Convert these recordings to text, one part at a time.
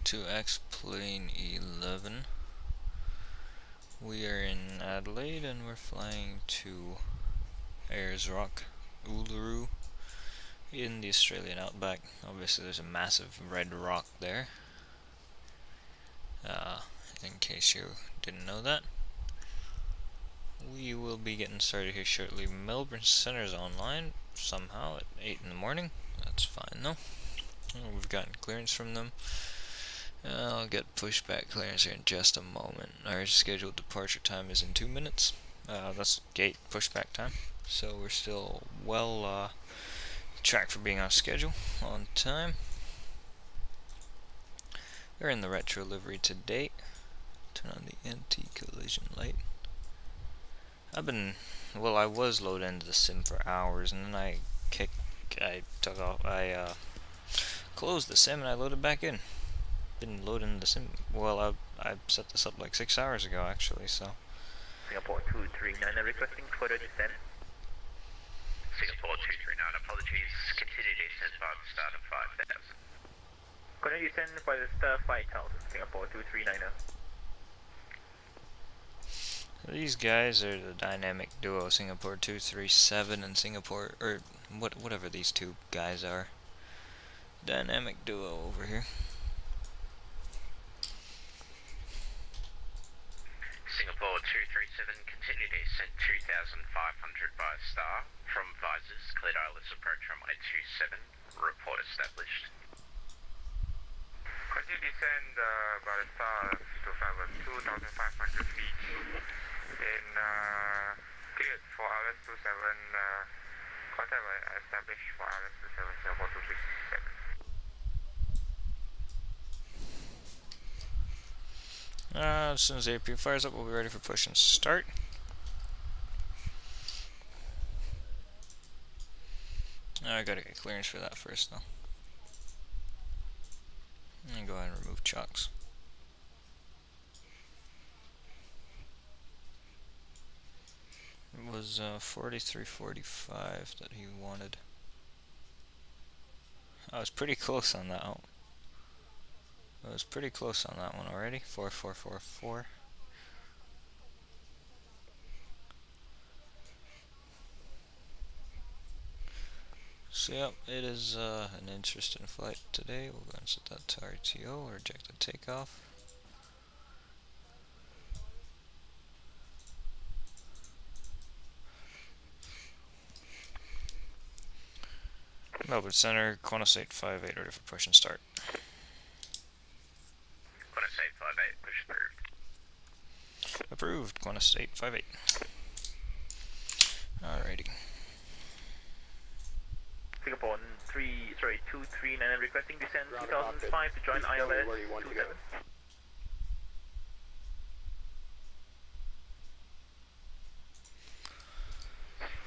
to X-Plane 11. We are in Adelaide and we're flying to Ayers Rock, Uluru, in the Australian outback. Obviously there's a massive red rock there, in case you didn't know that. We will be getting started here shortly. Melbourne Centre's online somehow at 8 in the morning. That's fine though. We've gotten clearance from them. I'll get pushback clearance here in just a moment. Our scheduled departure time is in 2 minutes. That's gate pushback time. So we're still well tracked for being on schedule, on time. We're in the retro livery to date. Turn on the anti-collision light. I was loaded into the sim for hours, and then I closed the sim and I loaded back in. Been loading the sim. Well, I set this up like 6 hours ago actually, so. Singapore 239 requesting further descent. Singapore 239, apologies. Continue descent by the start of 5000. Continue descent by the start 5000, Singapore 239. These guys are the dynamic duo, Singapore 237 and Singapore, or whatever these two guys are. Dynamic duo over here. Singapore 237, continue descent 2500 by star. From visors, cleared Ayers approach runway 27. Report established. Continue descend by the star to level 2500 feet. Then cleared for Ayers 27. Contact will established for Ayers 27, Singapore 237. As soon as the AP fires up, we'll be ready for push and start. I gotta get clearance for that first though. And go ahead and remove chocks. It was 4345 that he wanted. I was pretty close on that one. I was pretty close on that one already. 4444. So yep, it is an interesting flight today. We'll go and set that to RTO or reject the takeoff. Melbourne Centre, Qantas 858, ready for push and start. Qantas 858, push approved. Approved, Qantas 858. Alrighty. Singapore 239 requesting descent 2005 to join ILS 27.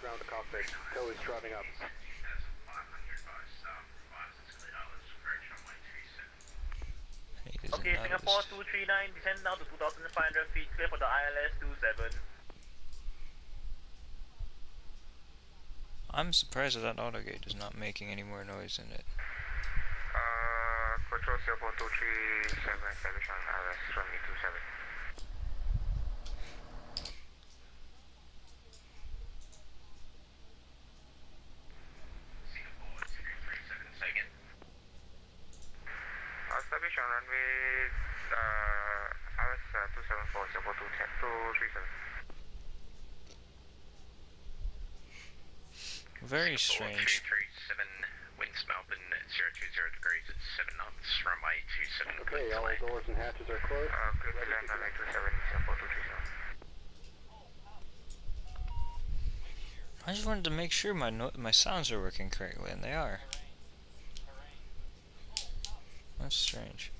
Ground to cockpit, tail is driving up. Okay, Singapore 239, descend down to 2500 feet, clear for the ILS 27. I'm surprised that that autogate is not making any more noise in it. Control Singapore 237, establish on ILS runway 27. Singapore 237, say again. Establish on runway ILS 274, Singapore 237. Very Singapore strange. 237, winds Melbourne 020 degrees at 7 knots, runway 27. Okay, all doors and hatches are closed. Clear to land runway 27, Singapore 237. I just wanted to make sure my sounds are working correctly, and they are. That's strange.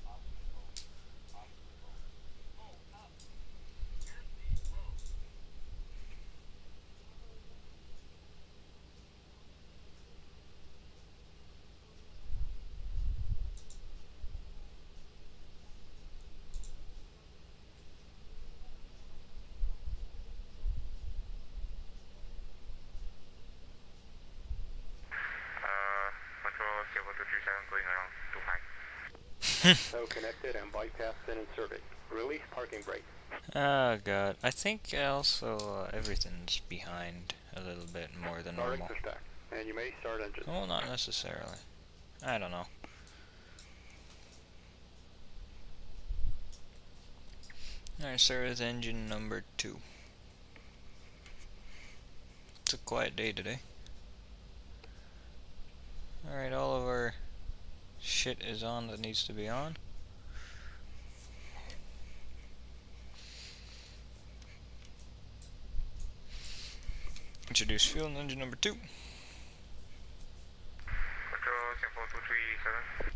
Control Singapore 237 going around 25. Tow connected and bypass bin and survey. Release parking brake. Oh god, I think also everything's behind a little bit more than Start normal. extra stack. And you may start engine. Well, not necessarily. I don't know. Alright, start with engine number 2. It's a quiet day today. Alright, all of our shit is on that needs to be on. Introduce fuel in engine number 2. Control Singapore 237.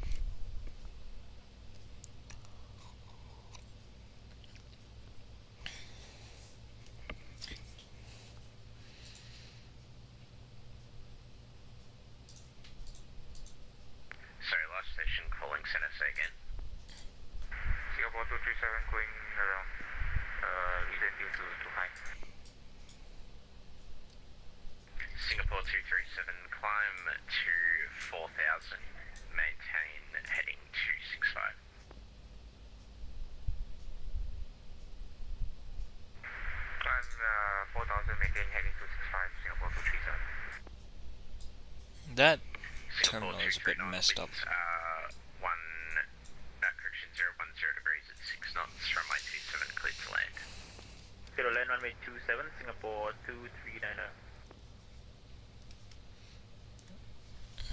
Sorry, last station calling center, say again. Singapore 237 going around. Reason due to too high. Singapore 237, climb to 4,000, maintain heading 265. Climb 4,000, maintain heading 265, Singapore 237. That Singapore terminal is a bit 239 messed up. winds, correction, 010 degrees at 6 knots, runway 27, cleared to land. Zero land runway 27, Singapore 2390.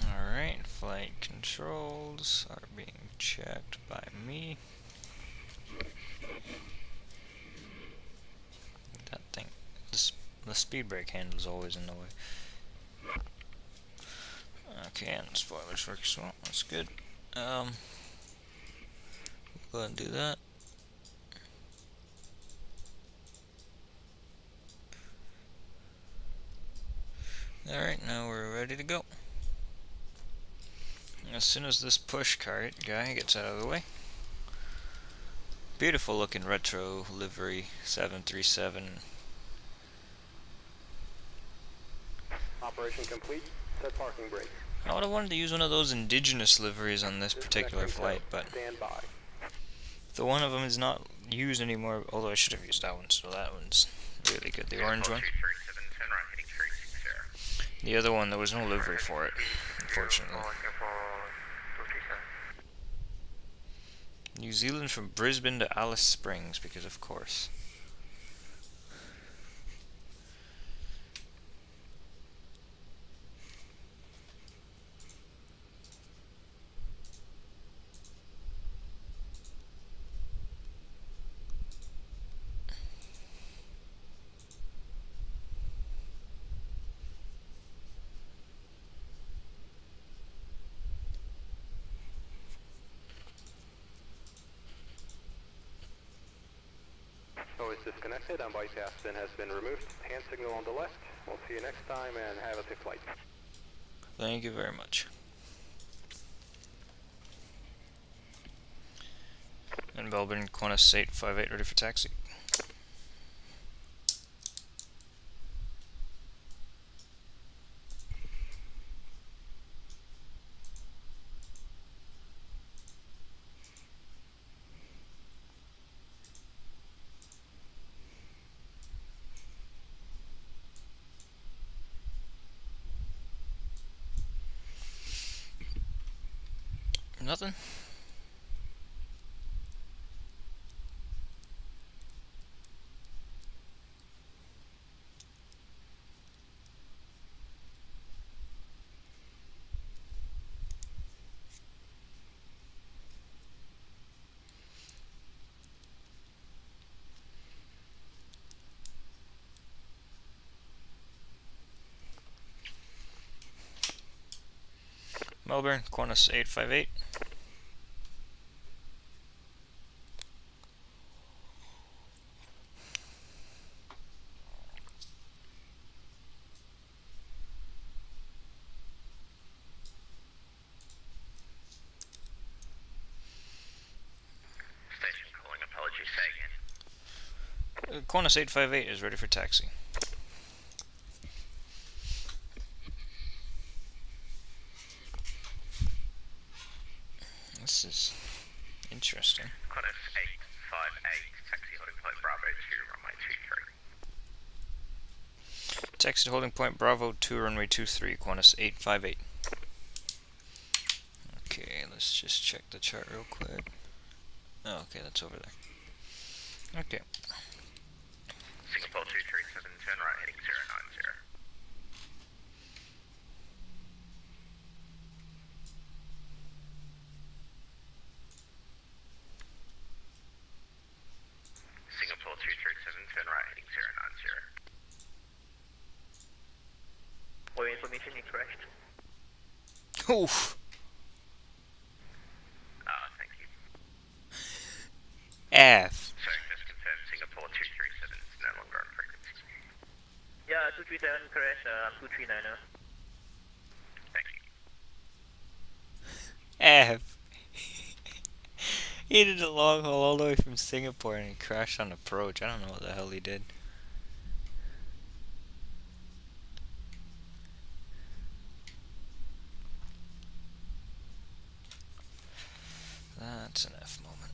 Alright, flight controls are being checked by me. That thing, the speed brake handle is always in the way. Okay, and the spoilers work as well, that's good. Go ahead and do that. Alright, now we're ready to go. As soon as this push cart guy gets out of the way. Beautiful looking retro livery 737. Operation complete. Set parking brake. I would have wanted to use one of those indigenous liveries on this particular flight, but Stand by. the one of them is not used anymore, although I should have used that one, so that one's really good, the orange one. 237, turn right heading 360. The other one, there was no livery for it, unfortunately. Singapore 237. New Zealand from Brisbane to Alice Springs, because of course. Tow is disconnected and bypass bin has been removed. Hand signal on the left. We'll see you next time and have a safe flight. Thank you very much. And Melbourne, Qantas 858 ready for taxi. Nothing? Melbourne, Qantas 858. Station calling, apologies, say again. Qantas 858 is ready for taxi. This is Interesting. Qantas 858, taxi holding point Bravo 2, runway 23. Taxi to holding point Bravo 2, runway 23, Qantas 858. Okay, let's just check the chart real quick. Oh, okay, that's over there. Okay. Singapore 237, turn right heading 090. Singapore 237, turn right heading 090. For your information, you crashed. Oof. Thank you. F. So just confirm Singapore 237 is no longer on frequency. Yeah, 237 crash, 239. Thank you. F. He did a long haul all the way from Singapore and he crashed on approach. I don't know what the hell he did. That's an F moment.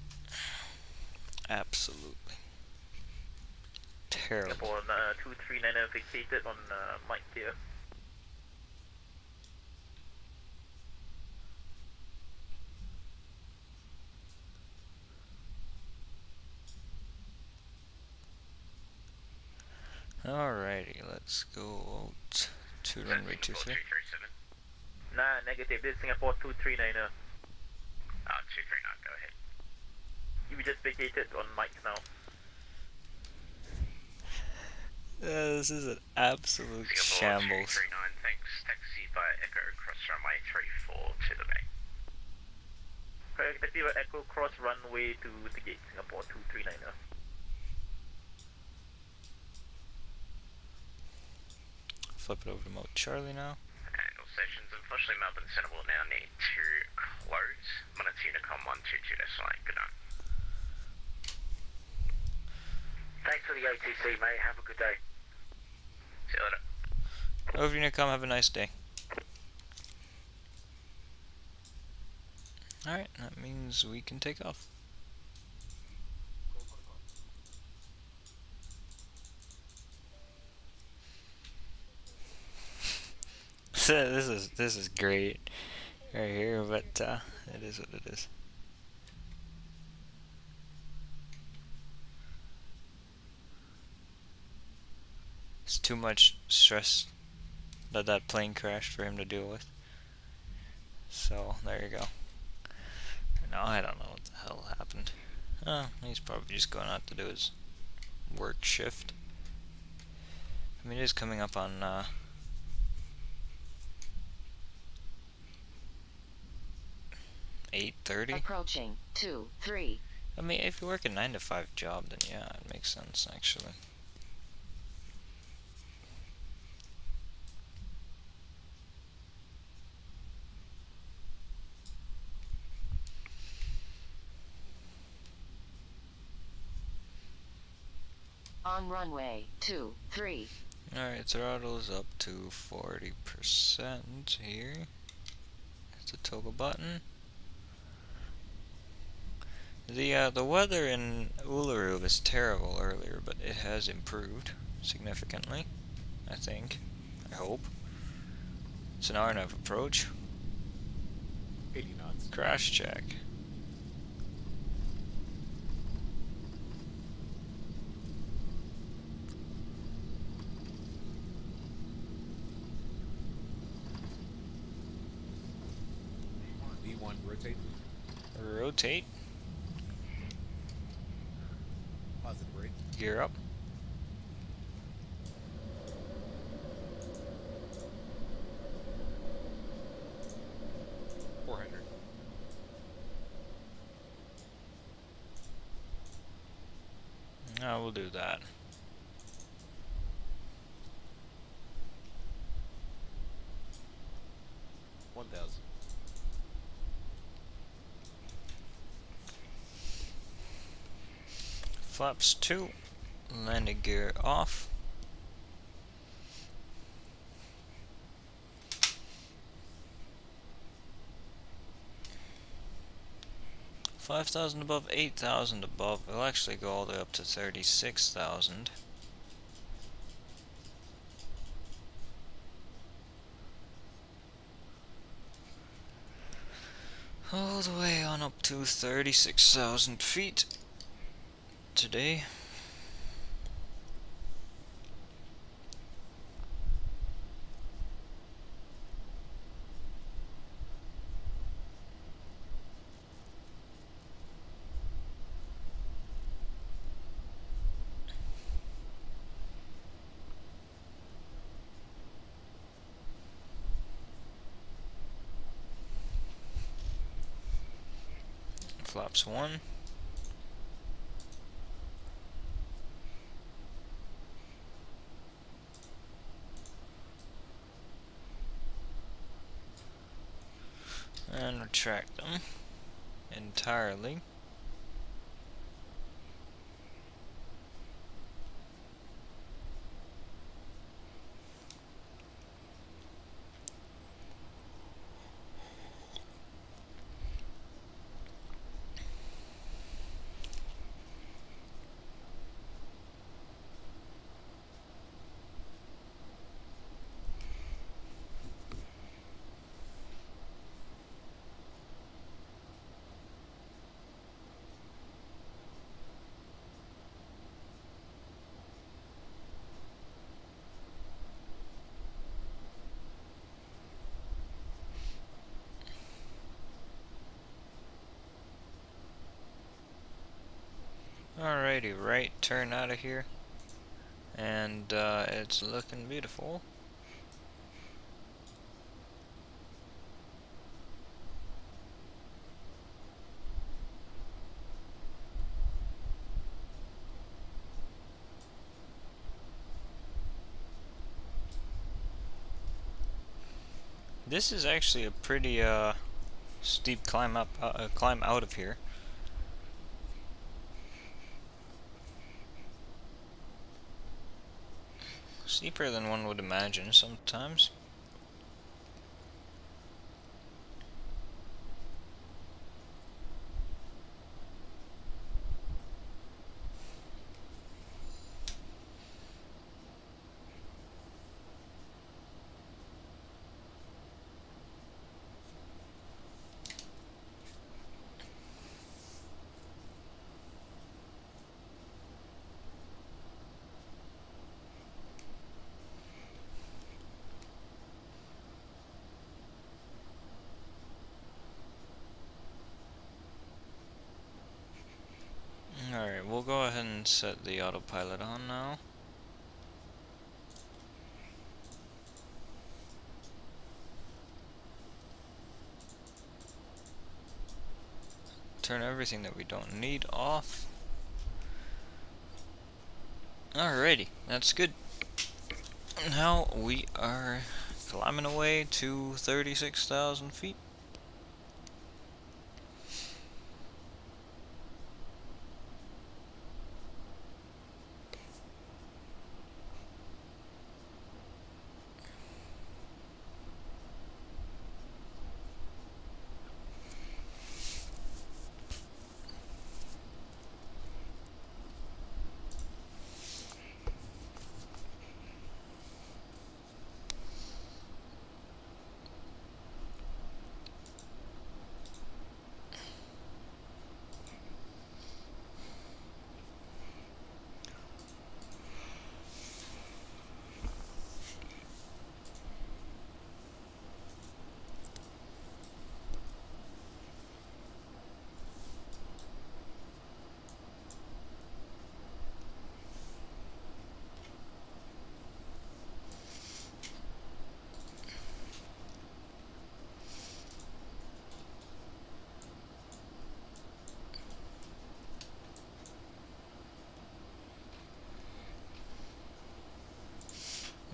Absolutely. Terrible. Singapore 239 vacated on Mike here. Alrighty, let's go out to runway 23. 237. Nah, negative. This is Singapore 239. 239, go ahead. You just vacated on Mike now. This is an absolute Singapore shambles. 239, thanks. Taxi by Echo cross runway 34 to the bay. Correct, taxi by Echo cross runway to the gate, Singapore 239. Flip it over to mode Charlie now. And all stations, unfortunately Melbourne Centre will now need to close. Monitor Unicom 122.8, good night. Thanks for the ATC, mate. Have a good day. See you later. Over Unicom, have a nice day. Alright, that means we can take off. This is great right here, but it is what it is. It's too much stress that that plane crashed for him to deal with. So there you go. Now I don't know what the hell happened. Oh, he's probably just going out to do his work shift. I mean, it is coming up on 8:30. Approaching 2-3. I mean, if you work a 9 to 5 job, then yeah, it makes sense actually. On runway 23. Alright, throttle's up to 40% here. Hit the toggle button. The weather in Uluru was terrible earlier, but it has improved significantly, I think. I hope. It's an hour and a half approach. 80 knots. Crash check. V1, rotate. Rotate. Positive rate. Gear up. No, we'll do that. Flaps 2, landing gear off. 5,000 above, 8,000 above. It'll actually go all the way up to 36,000. All the way on up to 36,000 feet today. Flaps 1. And retract them entirely. Alrighty, right turn out of here, and it's looking beautiful. This is actually a pretty steep climb out of here. Steeper than one would imagine sometimes. Alright, we'll go ahead and set the autopilot on now. Turn everything that we don't need off. Alrighty, that's good. Now we are climbing away to 36,000 feet.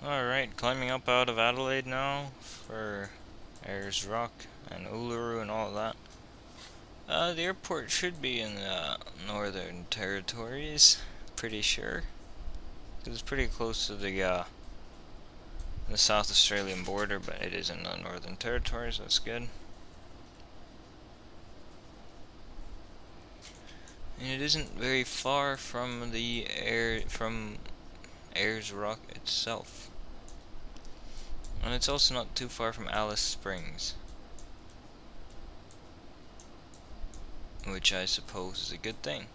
Alright, climbing up out of Adelaide now for Ayers Rock and Uluru and all of that. The airport should be in the Northern Territories, pretty sure. It's pretty close to the South Australian border, but it is in the Northern Territories, that's good. And it isn't very far from the Ayers Rock itself. And it's also not too far from Alice Springs, which I suppose is a good thing.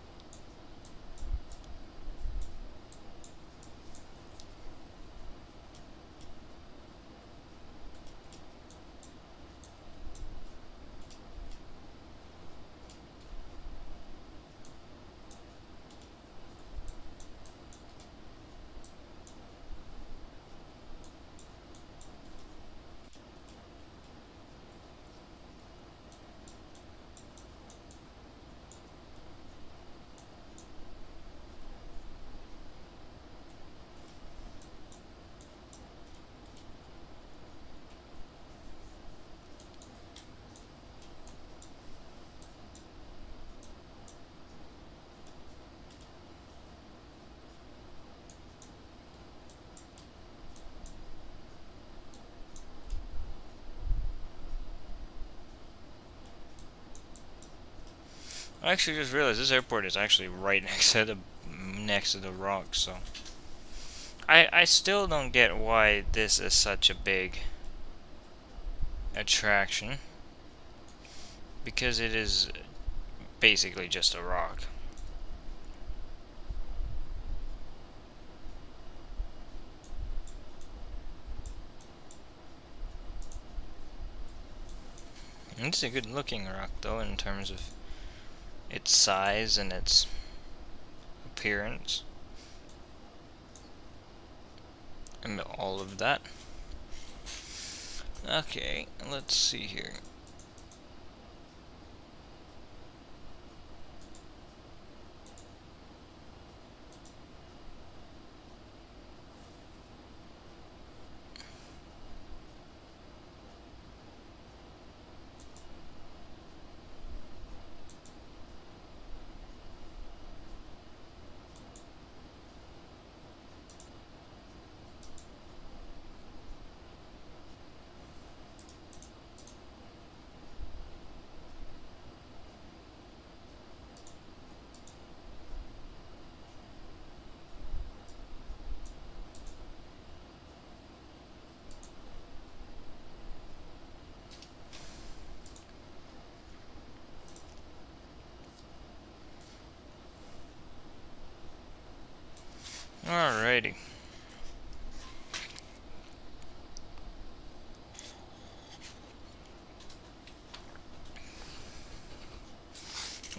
I actually just realized this airport is actually right next to the rock, so I still don't get why this is such a big attraction, because it is basically just a rock. And it's a good looking rock though, in terms of its size and its appearance and all of that. Okay, let's see here. Alrighty.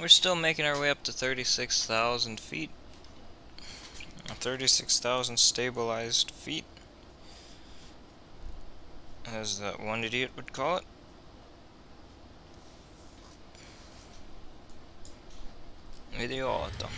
We're still making our way up to 36,000 feet. 36,000 stabilized feet, as that one idiot would call it. Idiota.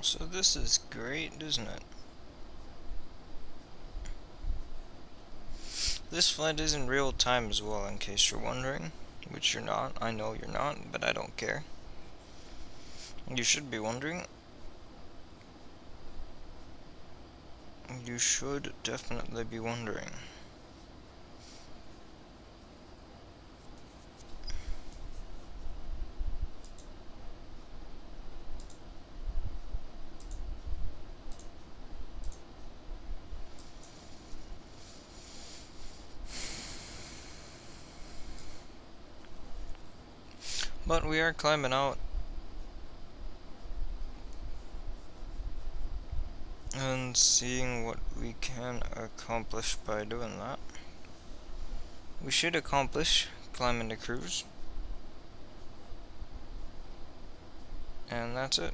So this is great, isn't it? This flight is in real time as well, in case you're wondering. Which you're not. I know you're not, but I don't care. You should be wondering. You should definitely be wondering. But we are climbing out. And seeing what we can accomplish by doing that. We should accomplish climbing the cruise. And that's it.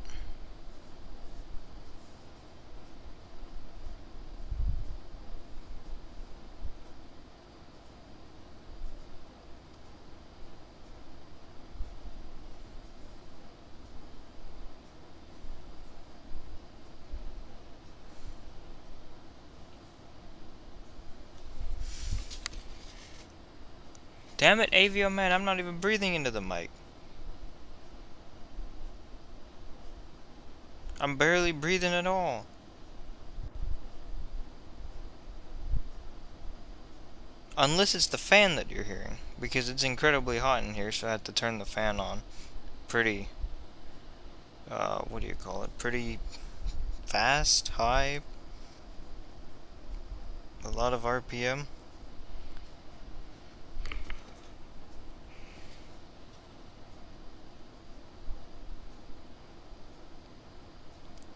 Damn it, Avioman, I'm not even breathing into the mic. I'm barely breathing at all. Unless it's the fan that you're hearing, because it's incredibly hot in here, so I had to turn the fan on. Pretty, what do you call it? Pretty fast, high, a lot of RPM.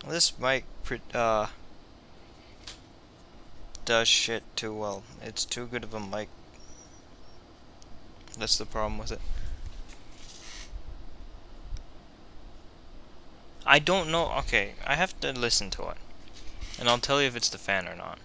This mic does shit too well. It's too good of a mic. That's the problem with it. I don't know. Okay, I have to listen to it, and I'll tell you if it's the fan or not.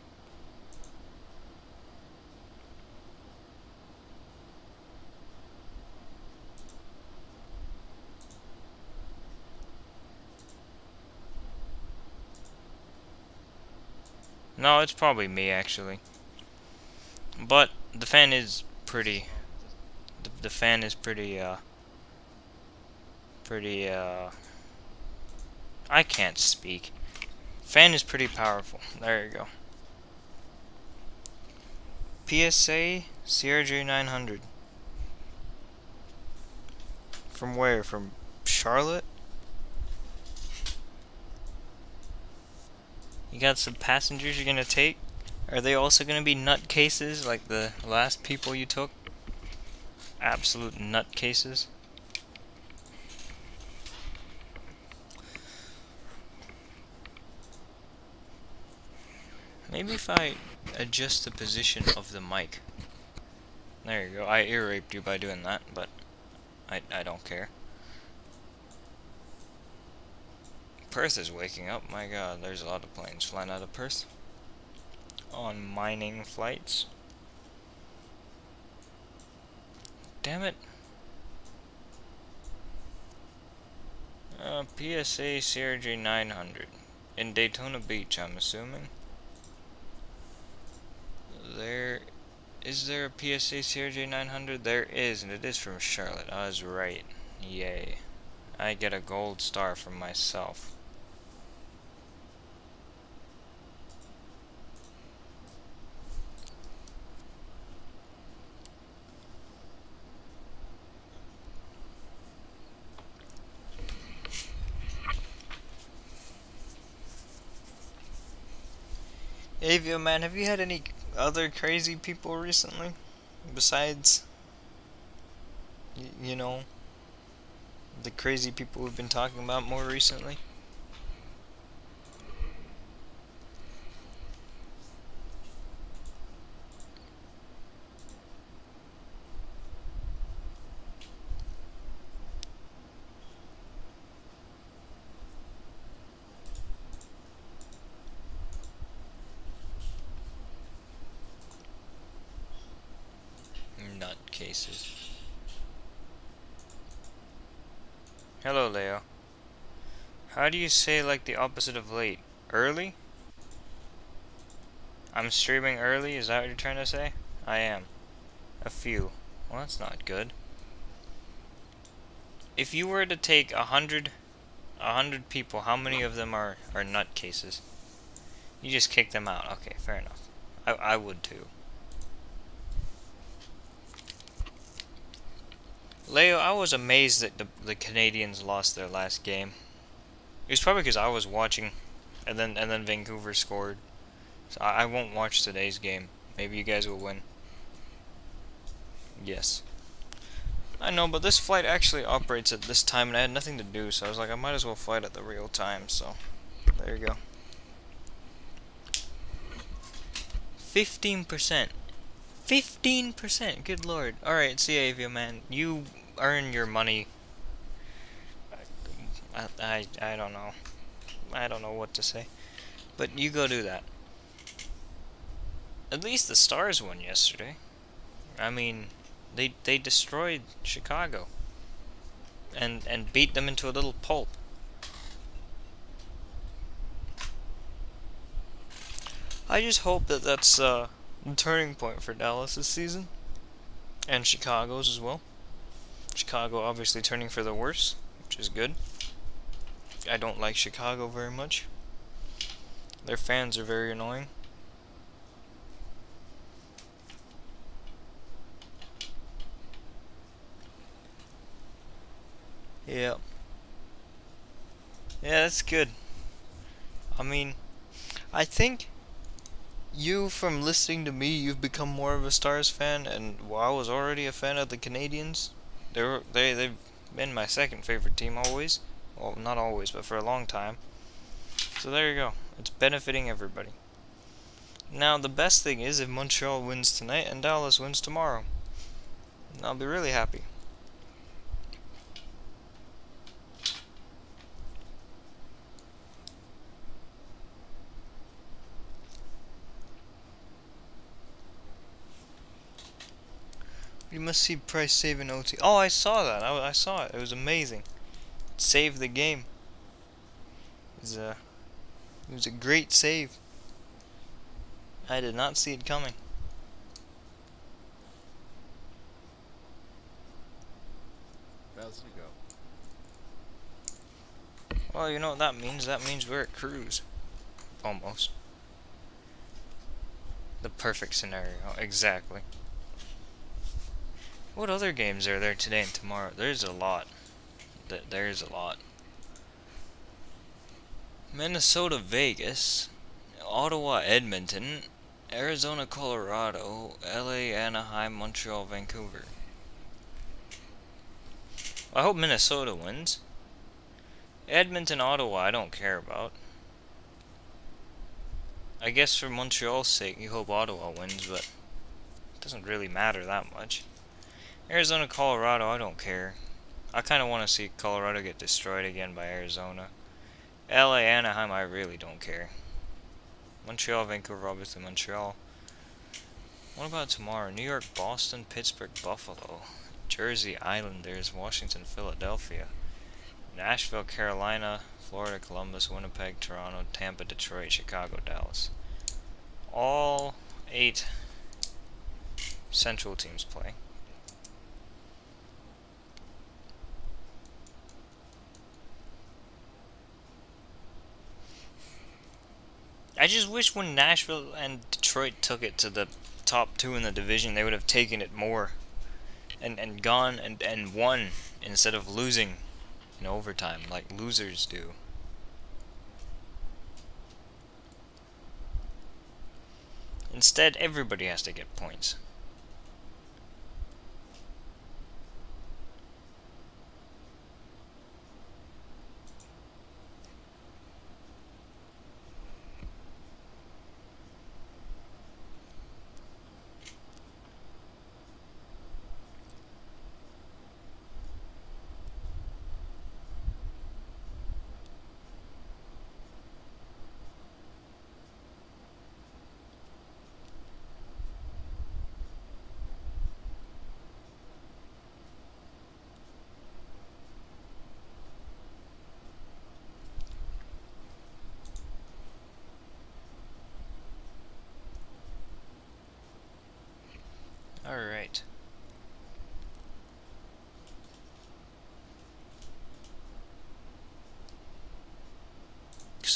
No, it's probably me actually. But the fan is pretty. The fan is pretty. I can't speak. Fan is pretty powerful. There you go. PSA CRJ 900. From where? From Charlotte? You got some passengers you're gonna take? Are they also gonna be nutcases like the last people you took? Absolute nutcases. Maybe if I adjust the position of the mic. There you go. I ear raped you by doing that, but I don't care. Perth is waking up. My god, there's a lot of planes flying out of Perth on mining flights. Damn it. PSA CRJ 900 in Daytona Beach, I'm assuming. Is there a PSA CRJ 900? There is, and it is from Charlotte. I was right. Yay. I get a gold star for myself. Avioman, have you had any other crazy people recently? Besides, you know, the crazy people we've been talking about more recently? Nutcases. Hello, Leo. How do you say like the opposite of late? Early? I'm streaming early, is that what you're trying to say? I am. A few. Well, that's not good. If you were to take 100 people, how many of them are nutcases? You just kick them out. Okay, fair enough. I would too. Leo, I was amazed that the Canadians lost their last game. It was probably because I was watching, and then Vancouver scored. So I won't watch today's game. Maybe you guys will win. Yes. I know, but this flight actually operates at this time, and I had nothing to do, so I was like, I might as well fly it at the real time, so there you go. 15%. 15%! Good lord. Alright, see ya, Avioman. You earn your money. I don't know. I don't know what to say. But you go do that. At least the Stars won yesterday. I mean, they destroyed Chicago. And beat them into a little pulp. I just hope that that's the turning point for Dallas this season. And Chicago's as well. Chicago obviously turning for the worse, which is good. I don't like Chicago very much. Their fans are very annoying. Yeah. Yeah, that's good. I mean, I think you, from listening to me, you've become more of a Stars fan, and while I was already a fan of the Canadians, they've been my second favorite team always. Well, not always, but for a long time. So there you go. It's benefiting everybody. Now, the best thing is if Montreal wins tonight and Dallas wins tomorrow. I'll be really happy. You must see Price saving OT. Oh, I saw that. I saw it. It was amazing. It saved the game. It was a great save. I did not see it coming. How's it go? Well, you know what that means? That means we're at cruise. Almost. The perfect scenario. Exactly. What other games are there today and tomorrow? There's a lot. There's a lot. Minnesota, Vegas, Ottawa, Edmonton, Arizona, Colorado, LA, Anaheim, Montreal, Vancouver. I hope Minnesota wins. Edmonton, Ottawa, I don't care about. I guess for Montreal's sake, you hope Ottawa wins, but it doesn't really matter that much. Arizona, Colorado, I don't care. I kind of want to see Colorado get destroyed again by Arizona. LA, Anaheim, I really don't care. Montreal, Vancouver, obviously Montreal. What about tomorrow? New York, Boston, Pittsburgh, Buffalo, Jersey, Islanders, Washington, Philadelphia, Nashville, Carolina, Florida, Columbus, Winnipeg, Toronto, Tampa, Detroit, Chicago, Dallas. All 8 Central teams play. I just wish when Nashville and Detroit took it to the top 2 in the division, they would have taken it more and gone and won instead of losing in overtime like losers do. Instead, everybody has to get points.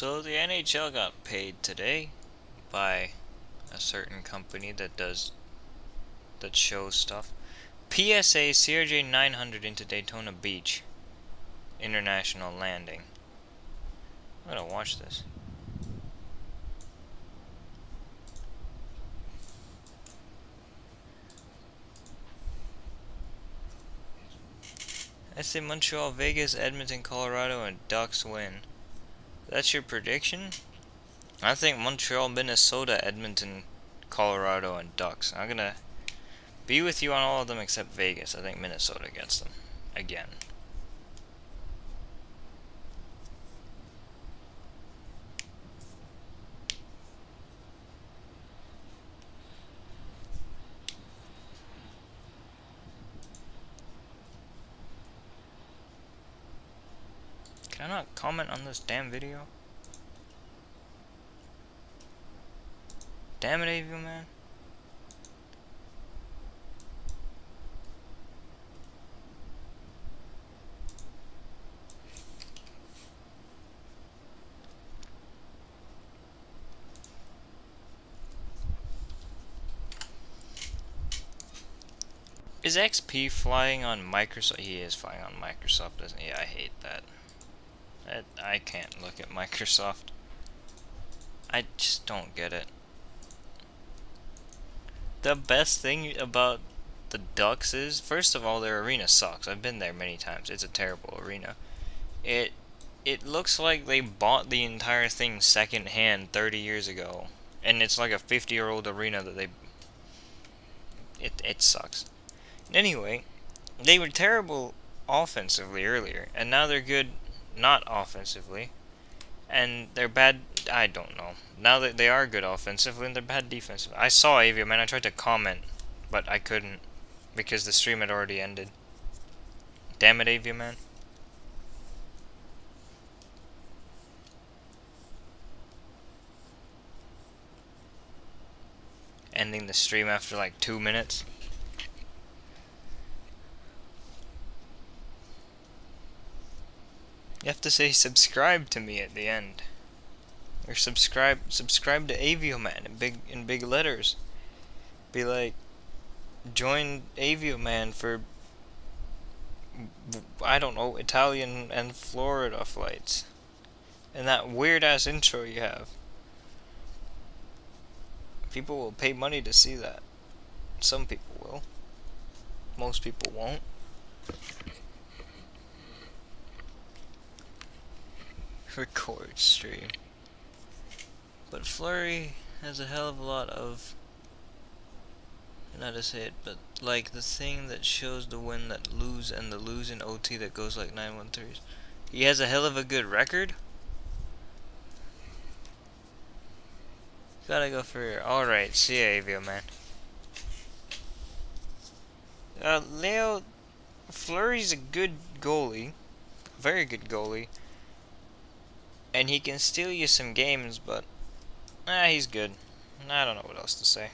So the NHL got paid today by a certain company that shows stuff. PSA CRJ 900 into Daytona Beach International landing. I'm gonna watch this. I say Montreal, Vegas, Edmonton, Colorado, and Ducks win. That's your prediction? I think Montreal, Minnesota, Edmonton, Colorado, and Ducks. I'm gonna be with you on all of them except Vegas. I think Minnesota gets them. Again. Can I not comment on this damn video? Damn it, Avioman. Is XP flying on Microsoft? He is flying on Microsoft, isn't he? I hate that. I can't look at Microsoft. I just don't get it. The best thing about the Ducks is, first of all, their arena sucks. I've been there many times. It's a terrible arena. It looks like they bought the entire thing secondhand 30 years ago, and it's like a 50-year-old arena that it sucks. Anyway, they were terrible offensively earlier, and now they're good not offensively, and they're bad. I don't know. Now that they are good offensively and they're bad defensively. I saw Avioman. I tried to comment, but I couldn't because the stream had already ended. Damn it, Avioman. Ending the stream after like 2 minutes. You have to say subscribe to me at the end. Or subscribe to Avioman in big letters. Be like, join Avioman for, I don't know, Italian and Florida flights. And that weird ass intro you have. People will pay money to see that. Some people will. Most people won't. Record stream. But Flurry has a hell of a lot of, I don't know how to say it, but like the thing that shows the win that lose and the lose in OT that goes like 913s. He has a hell of a good record. Gotta go for, alright, see ya, Avioman. Leo, Flurry's a good goalie. Very good goalie. And he can steal you some games, but he's good. I don't know what else to say.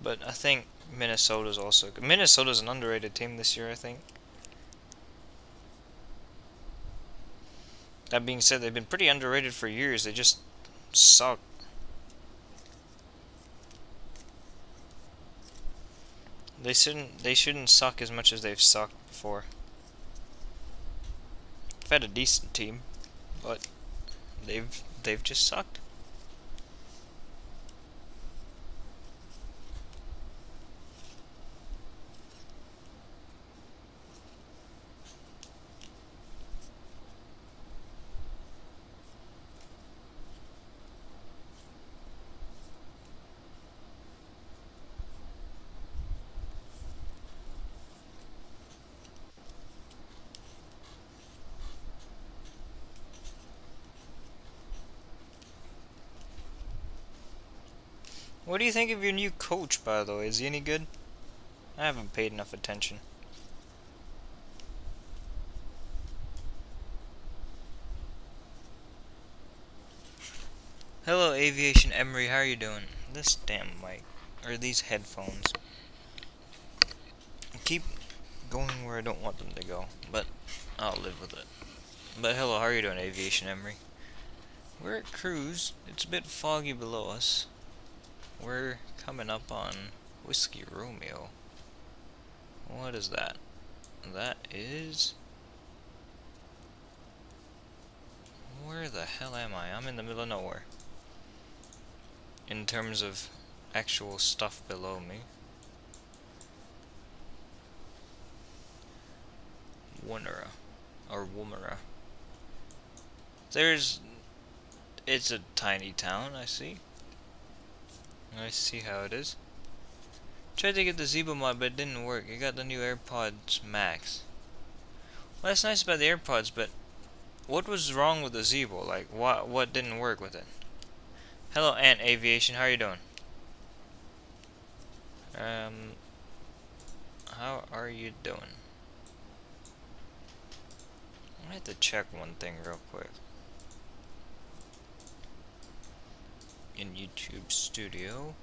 But I think Minnesota's also good. Minnesota's an underrated team this year, I think. That being said, they've been pretty underrated for years. They just suck. They shouldn't suck as much as they've sucked before. They've had a decent team, but they've just sucked. What do you think of your new coach, by the way? Is he any good? I haven't paid enough attention. Hello, Aviation Emery. How are you doing? This damn mic, or these headphones, keep going where I don't want them to go, but I'll live with it. But hello, how are you doing, Aviation Emery? We're at cruise. It's a bit foggy below us. We're coming up on Whiskey Romeo. What is that? That is... Where the hell am I? I'm in the middle of nowhere. In terms of actual stuff below me. Woomera. Or Woomera. It's a tiny town, I see. I see how it is. Tried to get the Zibo mod, but it didn't work. I got the new AirPods Max. Well, that's nice about the AirPods, but what was wrong with the Zibo? Like, what didn't work with it? Hello, Ant Aviation. How are you doing? How are you doing? I have to check one thing real quick. In YouTube Studio.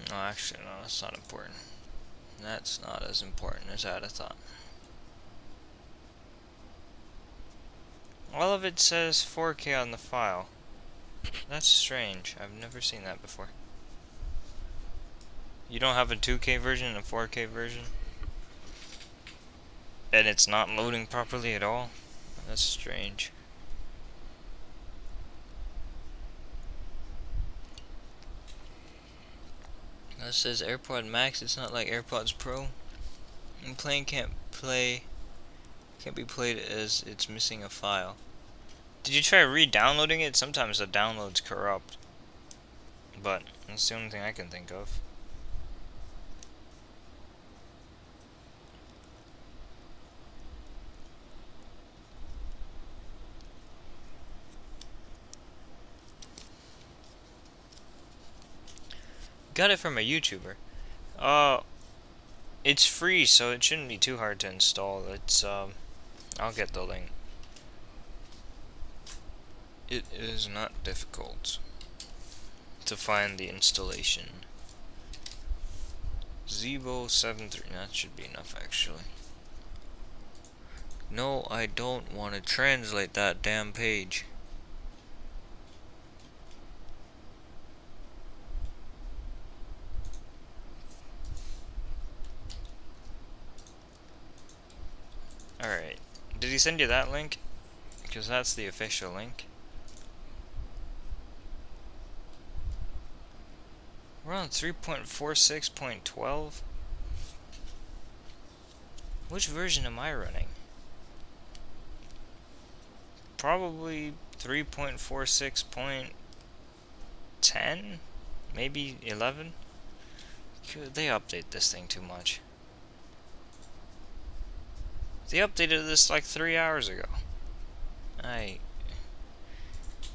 No, actually, no, that's not important. That's not as important as I'd have thought. All of it says 4K on the file. That's strange. I've never seen that before. You don't have a 2K version and a 4K version? And it's not loading properly at all? That's strange. It says AirPod Max. It's not like AirPods Pro. And playing can't be played as it's missing a file. Did you try re-downloading it? Sometimes the downloads corrupt. But that's the only thing I can think of. Got it from a YouTuber. It's free, so it shouldn't be too hard to install. It's I'll get the link. It is not difficult to find the installation. Zibo 73. That should be enough, actually. No, I don't want to translate that damn page. Alright, did he send you that link? Because that's the official link. We're on 3.46.12. Which version am I running? Probably 3.46.10? Maybe 11? They update this thing too much. They updated this like 3 hours ago.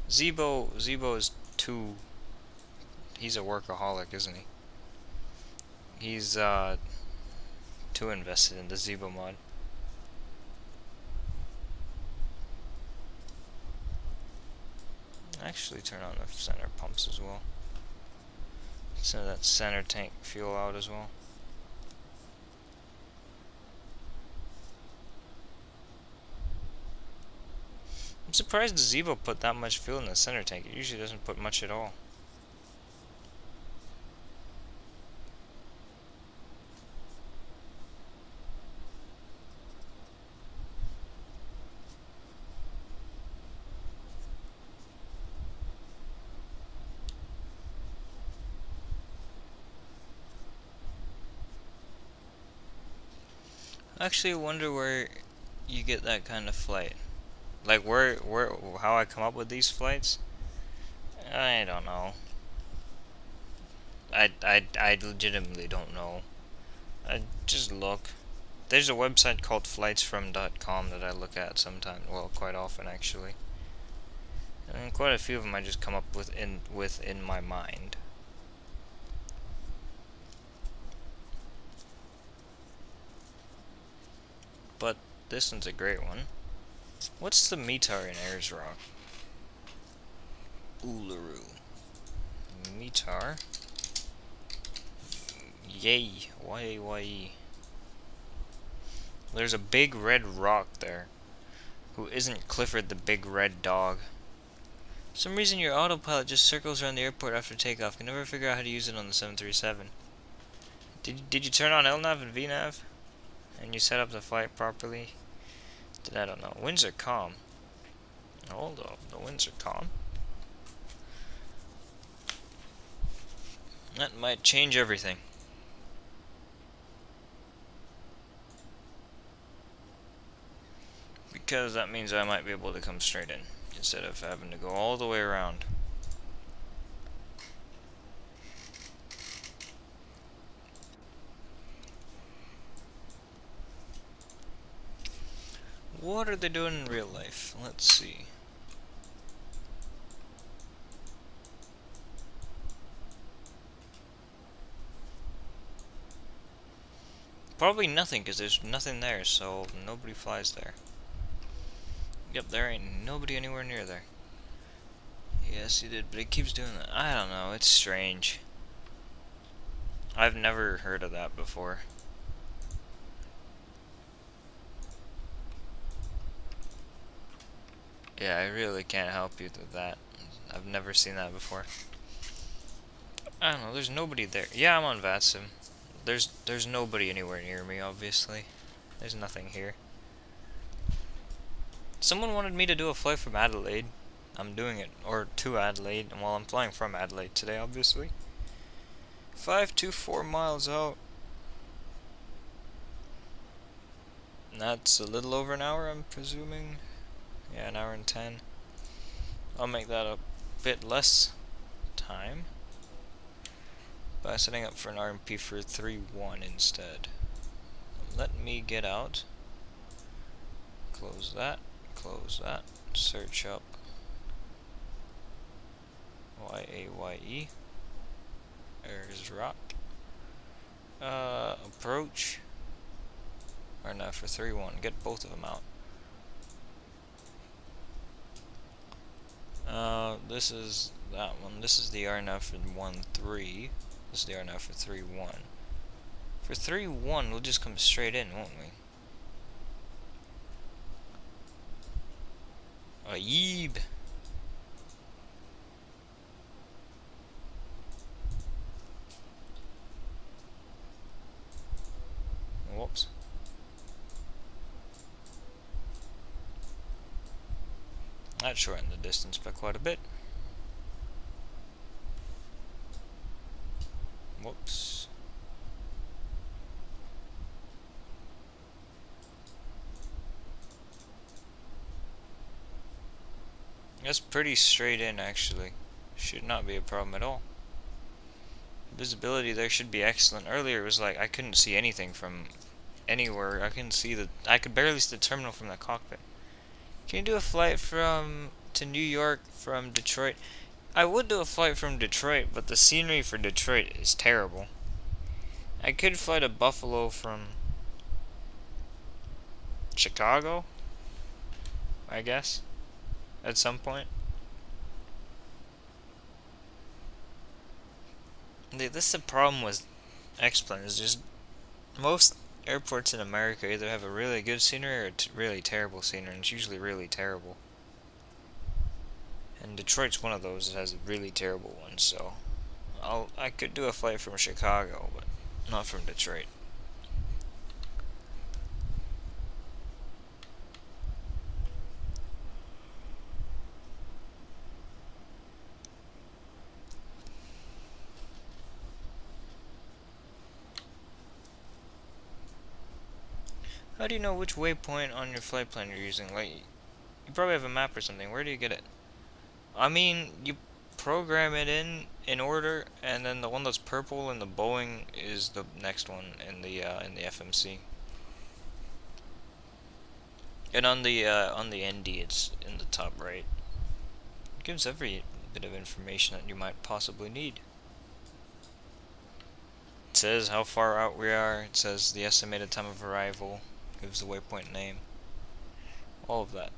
Zibo is too... He's a workaholic, isn't he? He's too invested in the Zibo mod. Actually turn on the center pumps as well. Send that center tank fuel out as well. I'm surprised the Zibo put that much fuel in the center tank. It usually doesn't put much at all. I actually wonder where you get that kind of flight. Like how I come up with these flights? I don't know. I legitimately don't know. I just look. There's a website called flightsfrom.com that I look at sometimes, well, quite often actually. And quite a few of them I just come up with in my mind. but this one's a great one. What's the METAR in Ayers Rock? Uluru. METAR. Yay. Y-A-Y-E. There's a big red rock there. Who isn't Clifford the big red dog? For some reason your autopilot just circles around the airport after takeoff. Can never figure out how to use it on the 737. Did you turn on LNAV and VNAV? And you set up the flight properly? I don't know. Winds are calm. Hold up. The winds are calm. That might change everything. Because that means I might be able to come straight in instead of having to go all the way around. What are they doing in real life? Let's see. Probably nothing, because there's nothing there, so nobody flies there. Yep, there ain't nobody anywhere near there. Yes, he did, but he keeps doing that. I don't know, it's strange. I've never heard of that before. Yeah, I really can't help you with that. I've never seen that before. I don't know, there's nobody there. Yeah, I'm on VATSIM. There's nobody anywhere near me, obviously. There's nothing here. Someone wanted me to do a flight from Adelaide. I'm doing it, or to Adelaide, and while I'm flying from Adelaide today, obviously. 524 miles out. And that's a little over an hour, I'm presuming. Yeah, an hour and 10. I'll make that a bit less time by setting up for an RMP for 3-1 instead. Let me get out. Close that. Close that. Search up Y-A-Y-E. Ayers Rock. Approach. Or no, for 3-1. Get both of them out. This is that one. This is the RNF for 1-3. This is the RNF for 3-1. For 3-1, we'll just come straight in, won't we? Yeeb. Whoops. That shortened the distance by quite a bit. Whoops. That's pretty straight in, actually. Should not be a problem at all. Visibility there should be excellent. Earlier it was like I couldn't see anything from anywhere. I could barely see the terminal from the cockpit. Can you do a flight to New York from Detroit? I would do a flight from Detroit, but the scenery for Detroit is terrible. I could fly to Buffalo from Chicago, I guess, at some point. This is the problem with X-planes. Just most airports in America either have a really good scenery or a really terrible scenery, and it's usually really terrible. And Detroit's one of those that has a really terrible one, so I could do a flight from Chicago, but not from Detroit. How do you know which waypoint on your flight plan you're using? Like, you probably have a map or something. Where do you get it? I mean, you program it in order, and then the one that's purple in the Boeing is the next one in the FMC. And on the ND, it's in the top right. It gives every bit of information that you might possibly need. It says how far out we are. It says the estimated time of arrival. Gives the waypoint name. All of that.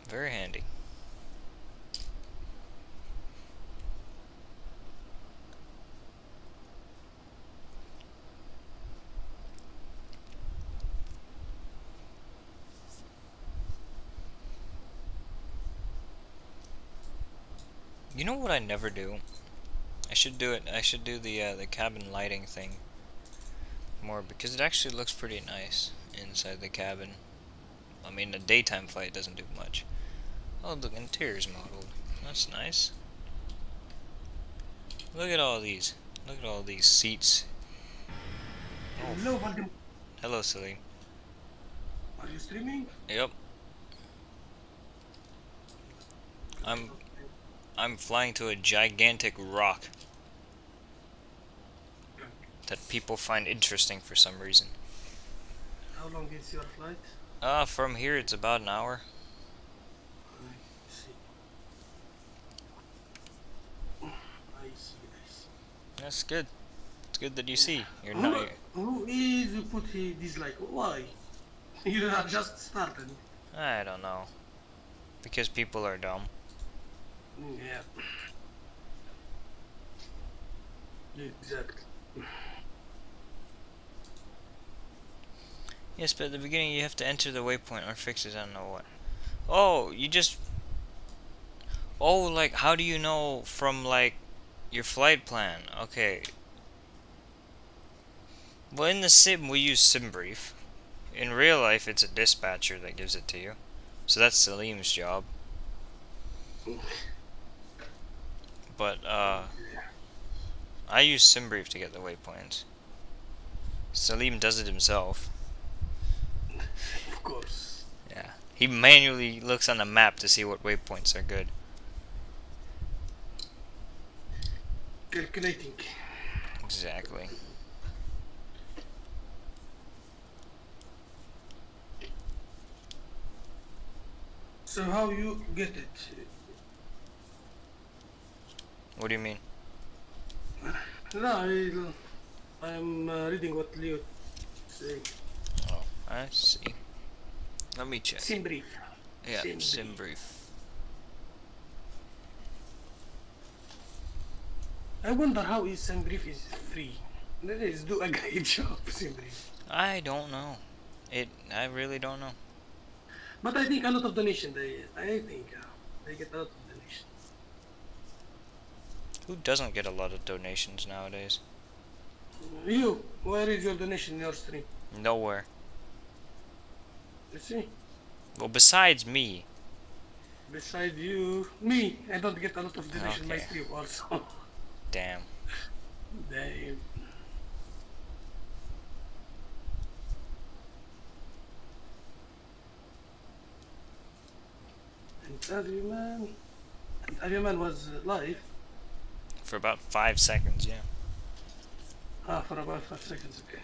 Very handy. You know what I never do? I should do it. I should do the cabin lighting thing more, because it actually looks pretty nice inside the cabin. I mean, the daytime flight doesn't do much. Oh, the interior's modeled. That's nice. Look at all these. Look at all these seats. Oh. Hello, Valdem. Hello, Salim. Are you streaming? Yep. I'm flying to a gigantic rock that people find interesting for some reason. How long is your flight? From here it's about an hour. I see. I see. That's good. It's good that you see. You're not. Who is who put dislike? Why? You are just started. I don't know. Because people are dumb. Yeah. Exactly. Yes, but at the beginning you have to enter the waypoint or fixes. I don't know what. Oh, you just. Oh, like how do you know from like your flight plan? Okay. Well, in the sim we use SimBrief. In real life, it's a dispatcher that gives it to you. So that's Salim's job. But I use SimBrief to get the waypoints. Salim does it himself. Of course. Yeah. He manually looks on the map to see what waypoints are good. Calculating. Exactly. So how you get it? What do you mean? No, I'm reading what Leo saying. Oh, I see. Let me check. SimBrief. Yeah, SimBrief. SimBrief. I wonder how is SimBrief is free. That is do a great job, SimBrief. I don't know. I really don't know. But I think a lot of donation. I think they get a lot of donation. Who doesn't get a lot of donations nowadays? You, where is your donation in your stream? Nowhere. Let's see. Well, besides me. Beside you, me, I don't get a lot of donation in my Okay. stream also. Damn. Damn. And Avioman was live. For about 5 seconds, yeah. For about 5 seconds, okay.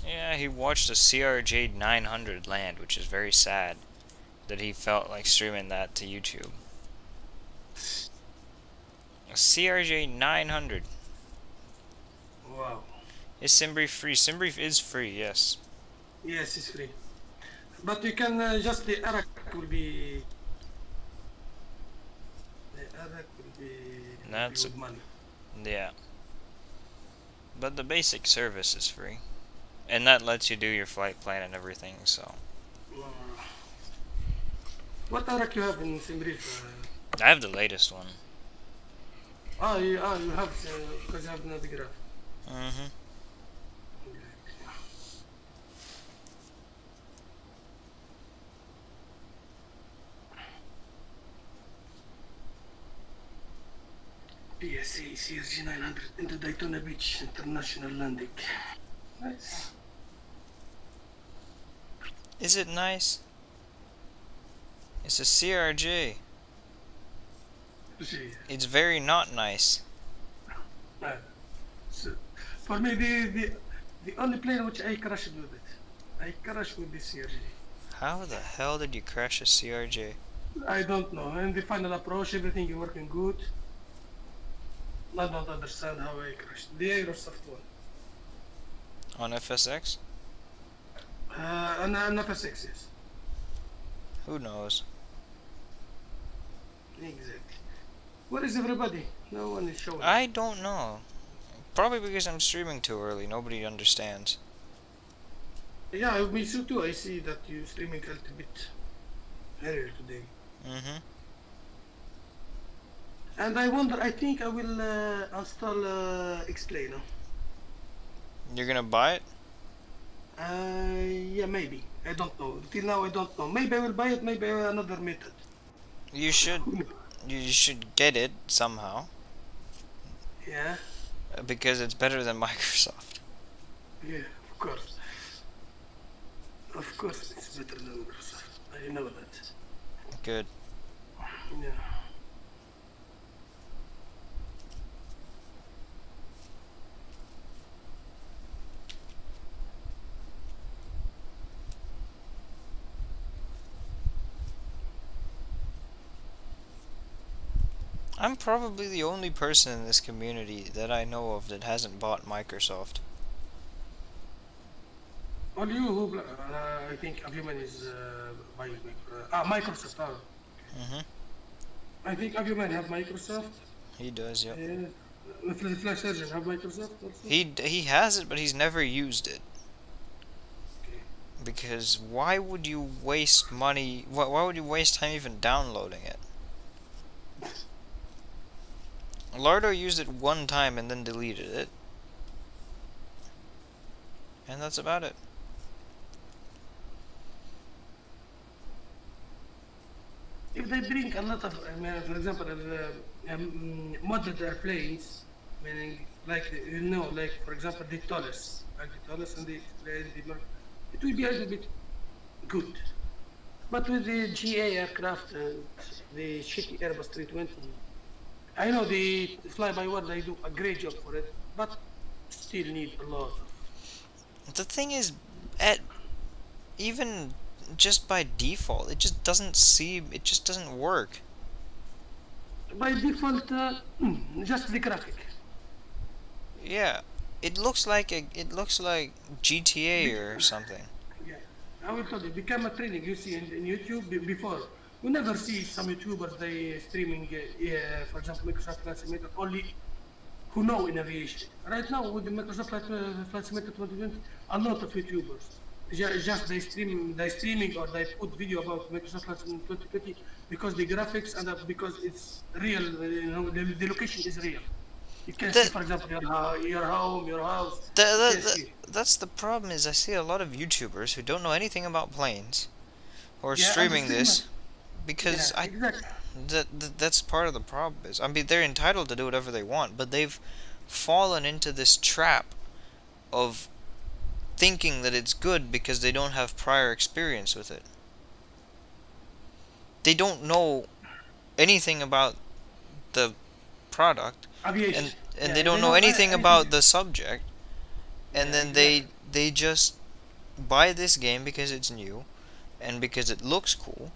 Yeah, he watched a CRJ 900 land, which is very sad that he felt like streaming that to YouTube. A CRJ 900. Wow. Is SimBrief free? SimBrief is free, yes. Yes, it's free. But you can just the Arak will be. The Arak will be. That's with money. Yeah. But the basic service is free. And that lets you do your flight plan and everything, so. What Arak you have in SimBrief? I have the latest one. You have because you have another graph. Mm-hmm. PSA CRG 900 into Daytona Beach International Landing. Nice. Is it nice? It's a CRJ. See, It's very not nice. so for me, the only plane which I crashed with it, I crashed with the CRG. How the hell did you crash a CRJ? I don't know. In the final approach, everything is working good. I don't understand how I crashed. The Aerosoft one. On FSX? Not a 6, yes. Who knows? Exactly. Where is everybody? No one is showing. I don't know. Probably because I'm streaming too early. Nobody understands. Yeah, me too. I see that you streaming a little bit earlier today. Mm-hmm. And I wonder, I think I will install Explainer. You're gonna buy it? Yeah, maybe. I don't know. Till now, I don't know. Maybe I will buy it, maybe another method. You should. You should get it somehow. Yeah? Because it's better than Microsoft. Yeah, of course. Of course, it's better than Microsoft. I know that. Good. Yeah. I'm probably the only person in this community that I know of that hasn't bought Microsoft. Well, you who, I think Avioman is buying Microsoft. Mm-hmm. I think Avioman have Microsoft. He does, yep. The Flash Surgeon have Microsoft also. He has it, but he's never used it. Okay. Because why would you waste money? Why would you waste time even downloading it? Lardo used it one time and then deleted it. And that's about it. If they bring a lot of, for example, modded airplanes, meaning like like for example the Taurus, like the Taurus and the it will be a little bit good. But with the GA aircraft and the shitty Airbus 320, I know the fly-by-wire they do a great job for it, but still need a lot. The thing is, even just by default, it just doesn't work. By default, just the graphic. Yeah, it looks like GTA or something. Yeah, I will tell you, become a training. You see in YouTube before, you never see some YouTubers they streaming, for example, Microsoft Flight Simulator only who know in aviation. Right now with the Microsoft Flight Simulator 2020, a lot of YouTubers just they streaming or they put video about Microsoft Flight Simulator 2020 because the graphics and because it's real. You know, the location is real. You can see, for example, your home, your house. That's the problem. Is I see a lot of YouTubers who don't know anything about planes, who are Yeah, streaming this, because yeah, exactly. that's part of the problem. Is I mean they're entitled to do whatever they want, but they've fallen into this trap of thinking that it's good because they don't have prior experience with it. They don't know anything about the product. Aviation. And Yeah, they don't know anything about the subject, and then they just buy this game because it's new and because it looks cool,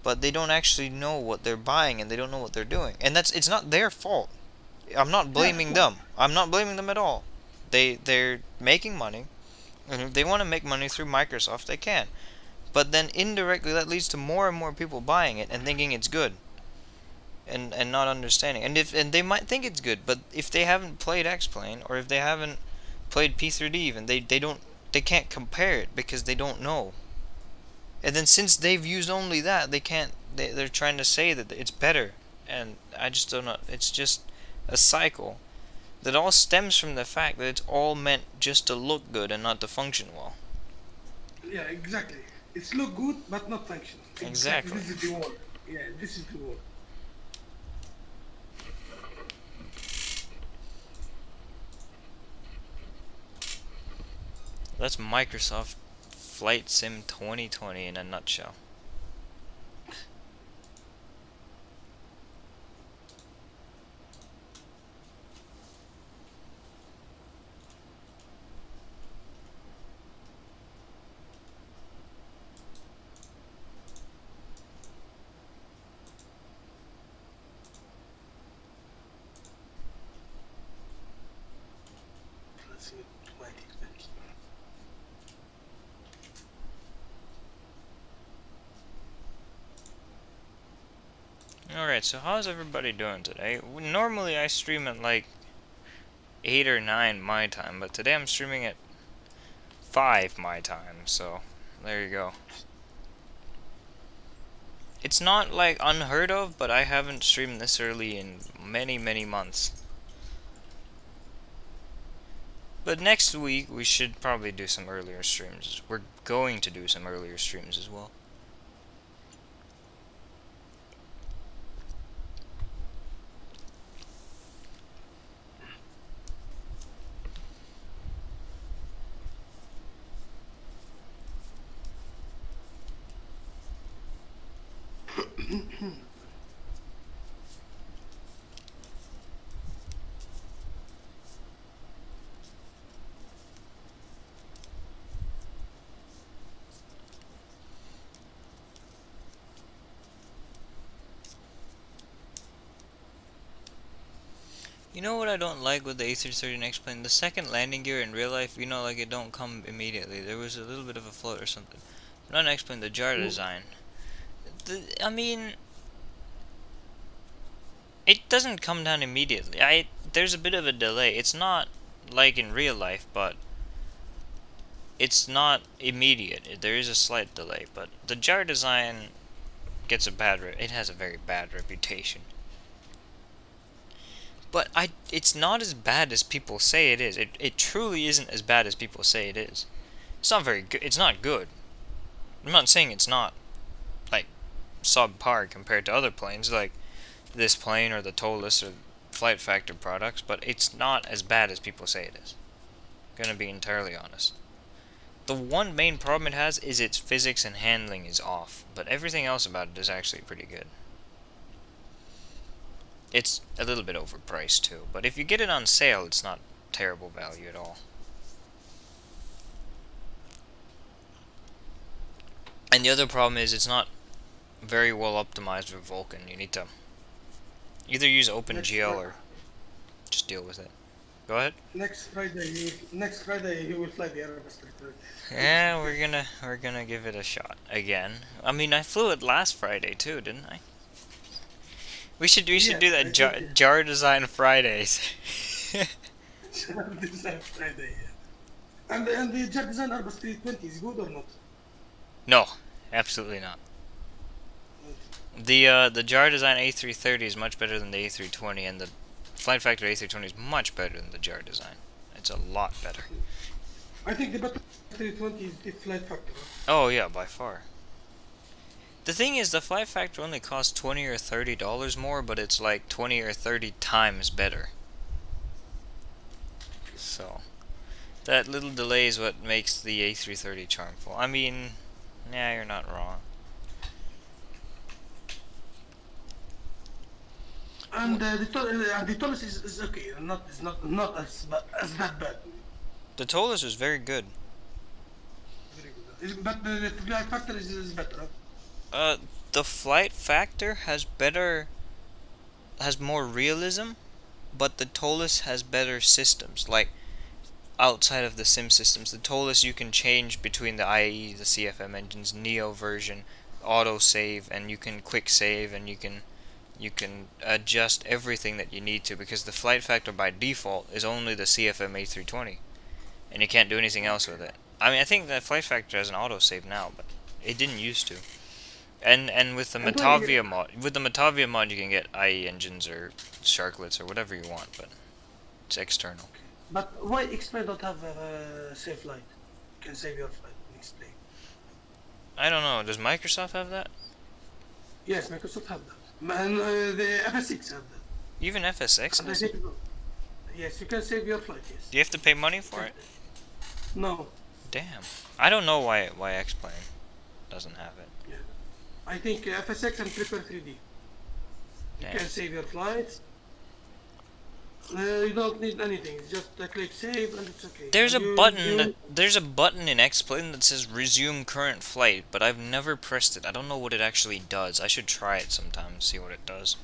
but they don't actually know what they're buying and they don't know what they're doing. And it's not their fault. I'm not blaming them. I'm not blaming them at all. They're making money, and if they want to make money through Microsoft, they can. But then indirectly that leads to more and more people buying it and thinking it's good. And not understanding, and they might think it's good, but if they haven't played X-Plane or if they haven't played P3D even, they can't compare it because they don't know. And then since they've used only that, they're trying to say that it's better, and I just don't know. It's just a cycle that all stems from the fact that it's all meant just to look good and not to function well. Yeah, exactly. It's look good but not function. Exactly. This is the word. Yeah, this is the word. That's Microsoft Flight Sim 2020 in a nutshell. Alright, so how's everybody doing today? Normally I stream at like 8 or 9 my time, but today I'm streaming at 5 my time, so there you go. It's not like unheard of, but I haven't streamed this early in many, many months. But next week we should probably do some earlier streams. We're going to do some earlier streams as well. You know what I don't like with the A330 next plane? The second landing gear in real life, you know, like it don't come immediately. There was a little bit of a float or something. Not next plane, the jar design. I mean, it doesn't come down immediately. There's a bit of a delay. It's not like in real life, but it's not immediate. There is a slight delay, but the jar design gets it has a very bad reputation. But it's not as bad as people say it is. It truly isn't as bad as people say it is. It's not very good. It's not good. I'm not saying it's not, like, subpar compared to other planes, like this plane or the Tolus or Flight Factor products, but it's not as bad as people say it is. Gonna be entirely honest. The one main problem it has is its physics and handling is off, but everything else about it is actually pretty good. It's a little bit overpriced too, but if you get it on sale, it's not terrible value at all. And the other problem is it's not very well optimized with Vulkan. You need to either use OpenGL or just deal with it. Go ahead. Next Friday you will fly the Airbus 330. Yeah, we're gonna give it a shot again. I mean, I flew it last Friday too, didn't I? We should do that jar design Fridays. Jar design Friday. Yeah. And the jar design Airbus 320 is good or not? No, absolutely not. The jar design A330 is much better than the A320, and the Flight Factor A320 is much better than the jar design. It's a lot better. I think the better 320 is the Flight Factor. Oh yeah, by far. The thing is, the Flight Factor only costs $20 or $30 more, but it's like 20 or 30 times better. So, that little delay is what makes the A330 charmful. I mean, yeah, you're not wrong. And the Tolus is okay, not as that bad. The Tolus is very good. Very good. But the Flight Factor is better. Huh? The Flight Factor has more realism, but the Tolus has better systems. Like, outside of the sim systems, the Tolus you can change between the IE, the CFM engines, Neo version, auto save, and you can quick save, and you can adjust everything that you need to, because the Flight Factor by default is only the CFM A320, and you can't do anything else with it. I mean, I think the Flight Factor has an auto save now, but it didn't used to. And with the Matavia mod, you can get IE engines or Sharklets or whatever you want, but it's external. But why X-Plane don't have a save flight? You can save your flight in X-Plane. I don't know. Does Microsoft have that? Yes, Microsoft have that. And the FS6 have that. Even FSX has it? Yes, you can save your flight, yes. Do you have to pay money for it? No. Damn. I don't know why X-Plane doesn't have it. Yeah. I think FSX and Prepare 3D. You Damn. can save your flights. You don't need anything. Just click save and it's okay. There's a button in X-Plane that says resume current flight, but I've never pressed it. I don't know what it actually does. I should try it sometime and see what it does.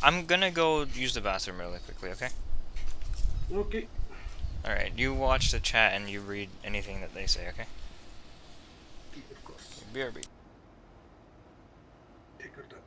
I'm gonna go use the bathroom really quickly, okay? Okay. Alright, you watch the chat and you read anything that they say, okay? Of course. BRB. Take your time.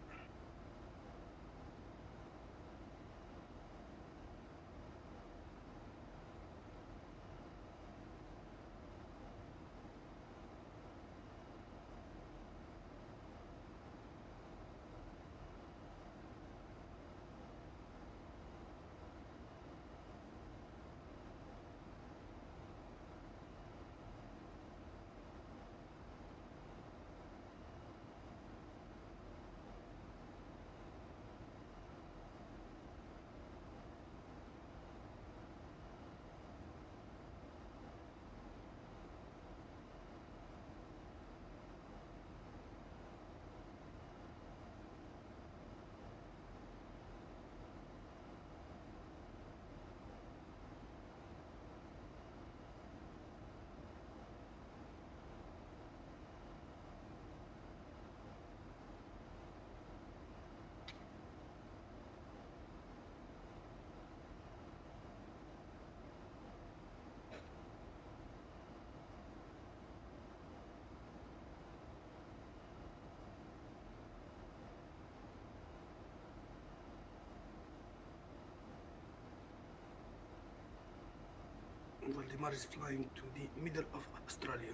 Valdemar is flying to the middle of Australia.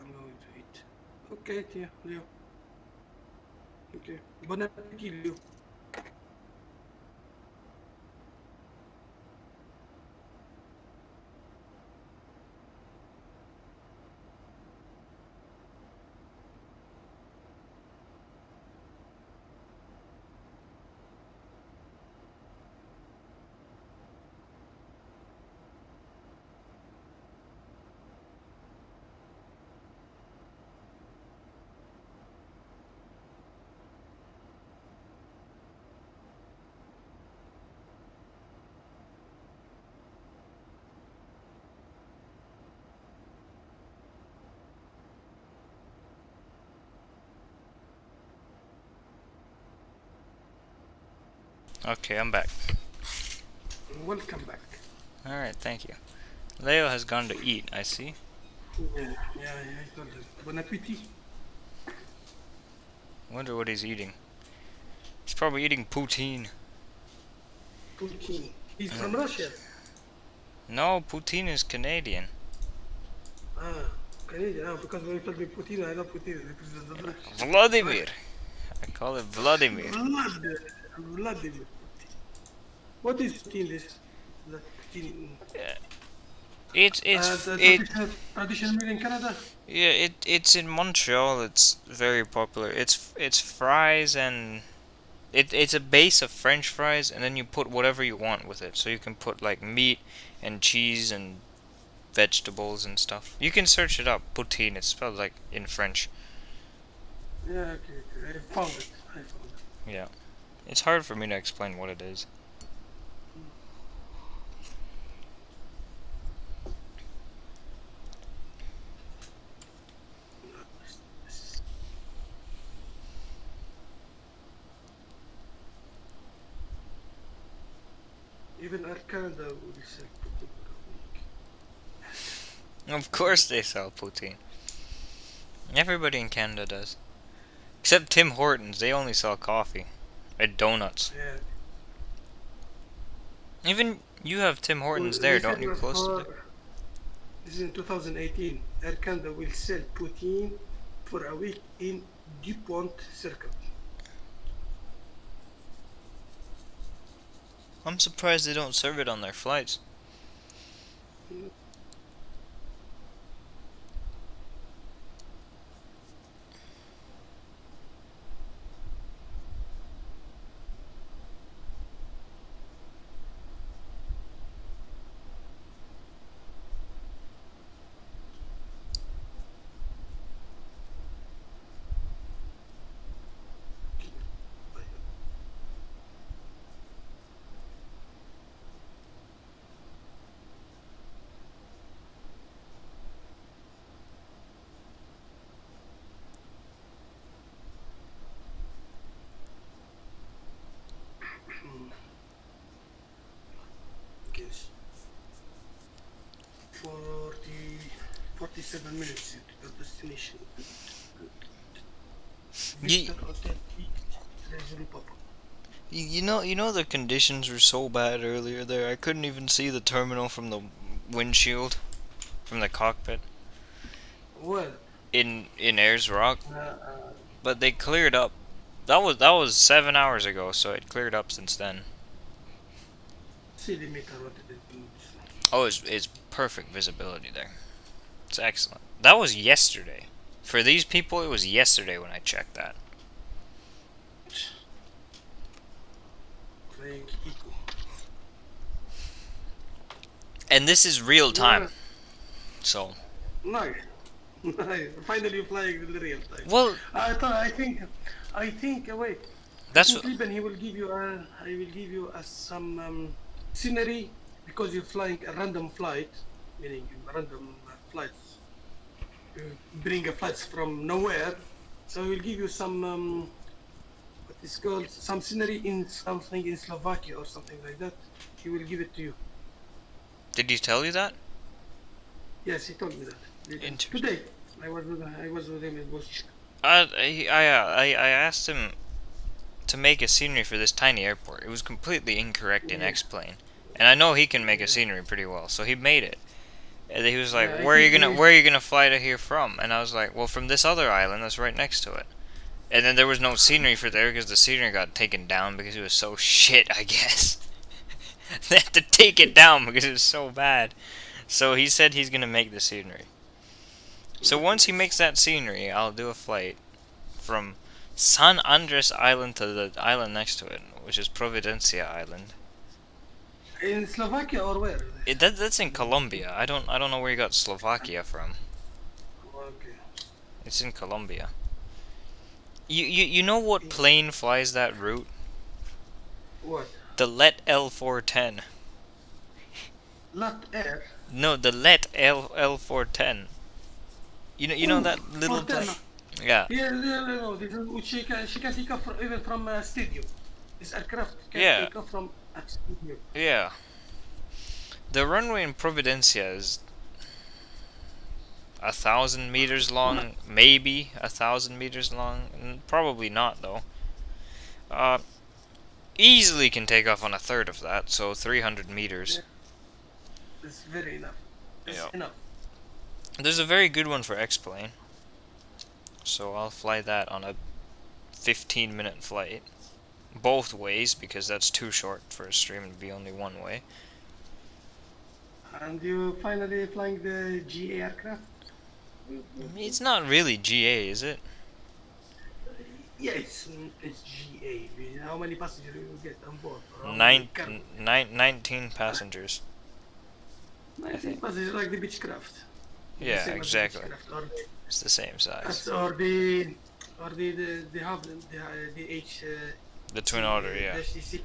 I'm going to eat. Okay, yeah, Leo. Okay. Bon appetit, Leo. Okay, I'm back. Welcome back. Alright, thank you. Leo has gone to eat, I see. Yeah, I told him. Bon appetit. Wonder what he's eating. He's probably eating poutine. Putin. He's from Russia. No, poutine is Canadian. Canadian. Because when you told me Putin, I love Putin, the president of Russia. Vladimir! I call it Vladimir. Vladimir. What is Putin? This? That Putin. It's Traditional meal in Canada. Yeah, it's in Montreal. It's very popular. It's fries and it's a base of French fries, and then you put whatever you want with it. So you can put like meat and cheese and vegetables and stuff. You can search it up. Poutine. It's spelled like in French. Yeah, okay. I found it. Yeah, it's hard for me to explain what it is. Even Air Canada will sell Putin for a week. Of course they sell poutine. Everybody in Canada does. Except Tim Hortons, they only sell coffee. And donuts. Yeah. Even you have Tim Hortons there, don't you, close to there? This is in 2018. Air Canada will sell poutine for a week in DuPont Circle. I'm surprised they don't serve it on their flights. Yes. 47 minutes to the destination. You know the conditions were so bad earlier there. I couldn't even see the terminal from the windshield, from the cockpit. Well, in Ayers Rock, but they cleared up. That was 7 hours ago, so it cleared up since then. City meter, what did it do? Oh, it's perfect visibility there. It's excellent. That was yesterday. For these people, it was yesterday when I checked that. Playing eco. And this is real time. So. Nice. Finally flying in the real time. Well, I think. Wait. That's what. He will give you. I will give you some scenery because you're flying a random flight, meaning random flights. You bring a flights from nowhere, so we'll give you some. What is called some scenery in something in Slovakia or something like that. He will give it to you. Did he tell you that? Yes, he told me that. Today, I was with him in Bush. I asked him to make a scenery for this tiny airport. It was completely incorrect in X-Plane, and I know he can make a scenery pretty well, so he made it. And he was like, Yeah, I where think are you gonna fly to here from? And I was like, well, from this other island that's right next to it. And then there was no scenery for there because the scenery got taken down because it was so shit, I guess. They had to take it down because it was so bad. So he said he's gonna make the scenery. So once he makes that scenery, I'll do a flight from San Andres Island to the island next to it, which is Providencia Island. In Slovakia or where? That's in Colombia. I don't know where you got Slovakia from. Okay. It's in Colombia. You know what plane flies that route? What? The Let L410. Lot Air. No, the Let L410. You know that little plane? Yeah. Yeah, no. This is which she can take off even from a stadium. This aircraft can Yeah. take off from a stadium. Yeah. The runway in Providencia is 1,000 meters long, maybe 1,000 meters long. Probably not though. Easily can take off on a third of that, so 300 meters. Yeah. It's very enough. It's Yeah. enough. There's a very good one for X-Plane. So I'll fly that on a 15-minute flight. Both ways, because that's too short for a stream to be only one way. And you finally flying the GA aircraft? It's not really GA, is it? Yeah, it's GA. How many passengers you get on board? Or how Nine, many cargo? 19 passengers. 19 passengers like the Beechcraft. Yeah, The same as the exactly. Beechcraft, or It's the same size. or the Havland, the H. The Twin Otter, yeah. -6.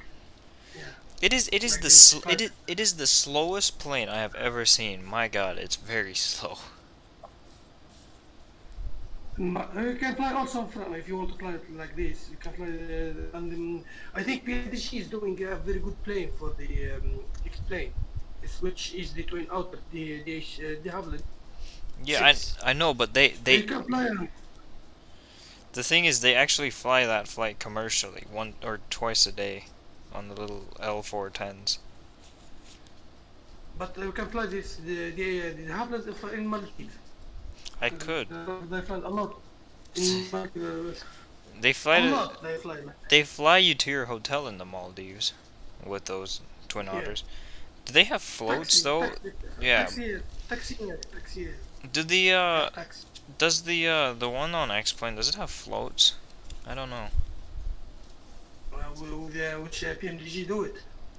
Yeah. It is Like the the it is the slowest plane I have ever seen. My God, it's very slow. You can fly also from, if you want to fly it like this, you can fly, and I think PDG is doing a very good plane for the X-plane, which is the Twin Otter, the Havland. Yeah, Six. I know, but they You can fly on. the thing is they actually fly that flight commercially one or twice a day on the little L410s. But you can fly this, the Havland in Maldives. I could. They fly a lot. In Maldives. They fly A to, lot they fly. they fly you to your hotel in the Maldives with those Twin Otters. Do they have floats though? Yeah. Taxi. Do the Taxi. does the one on X-Plane, does it have floats? I don't know. Which PMDG do it?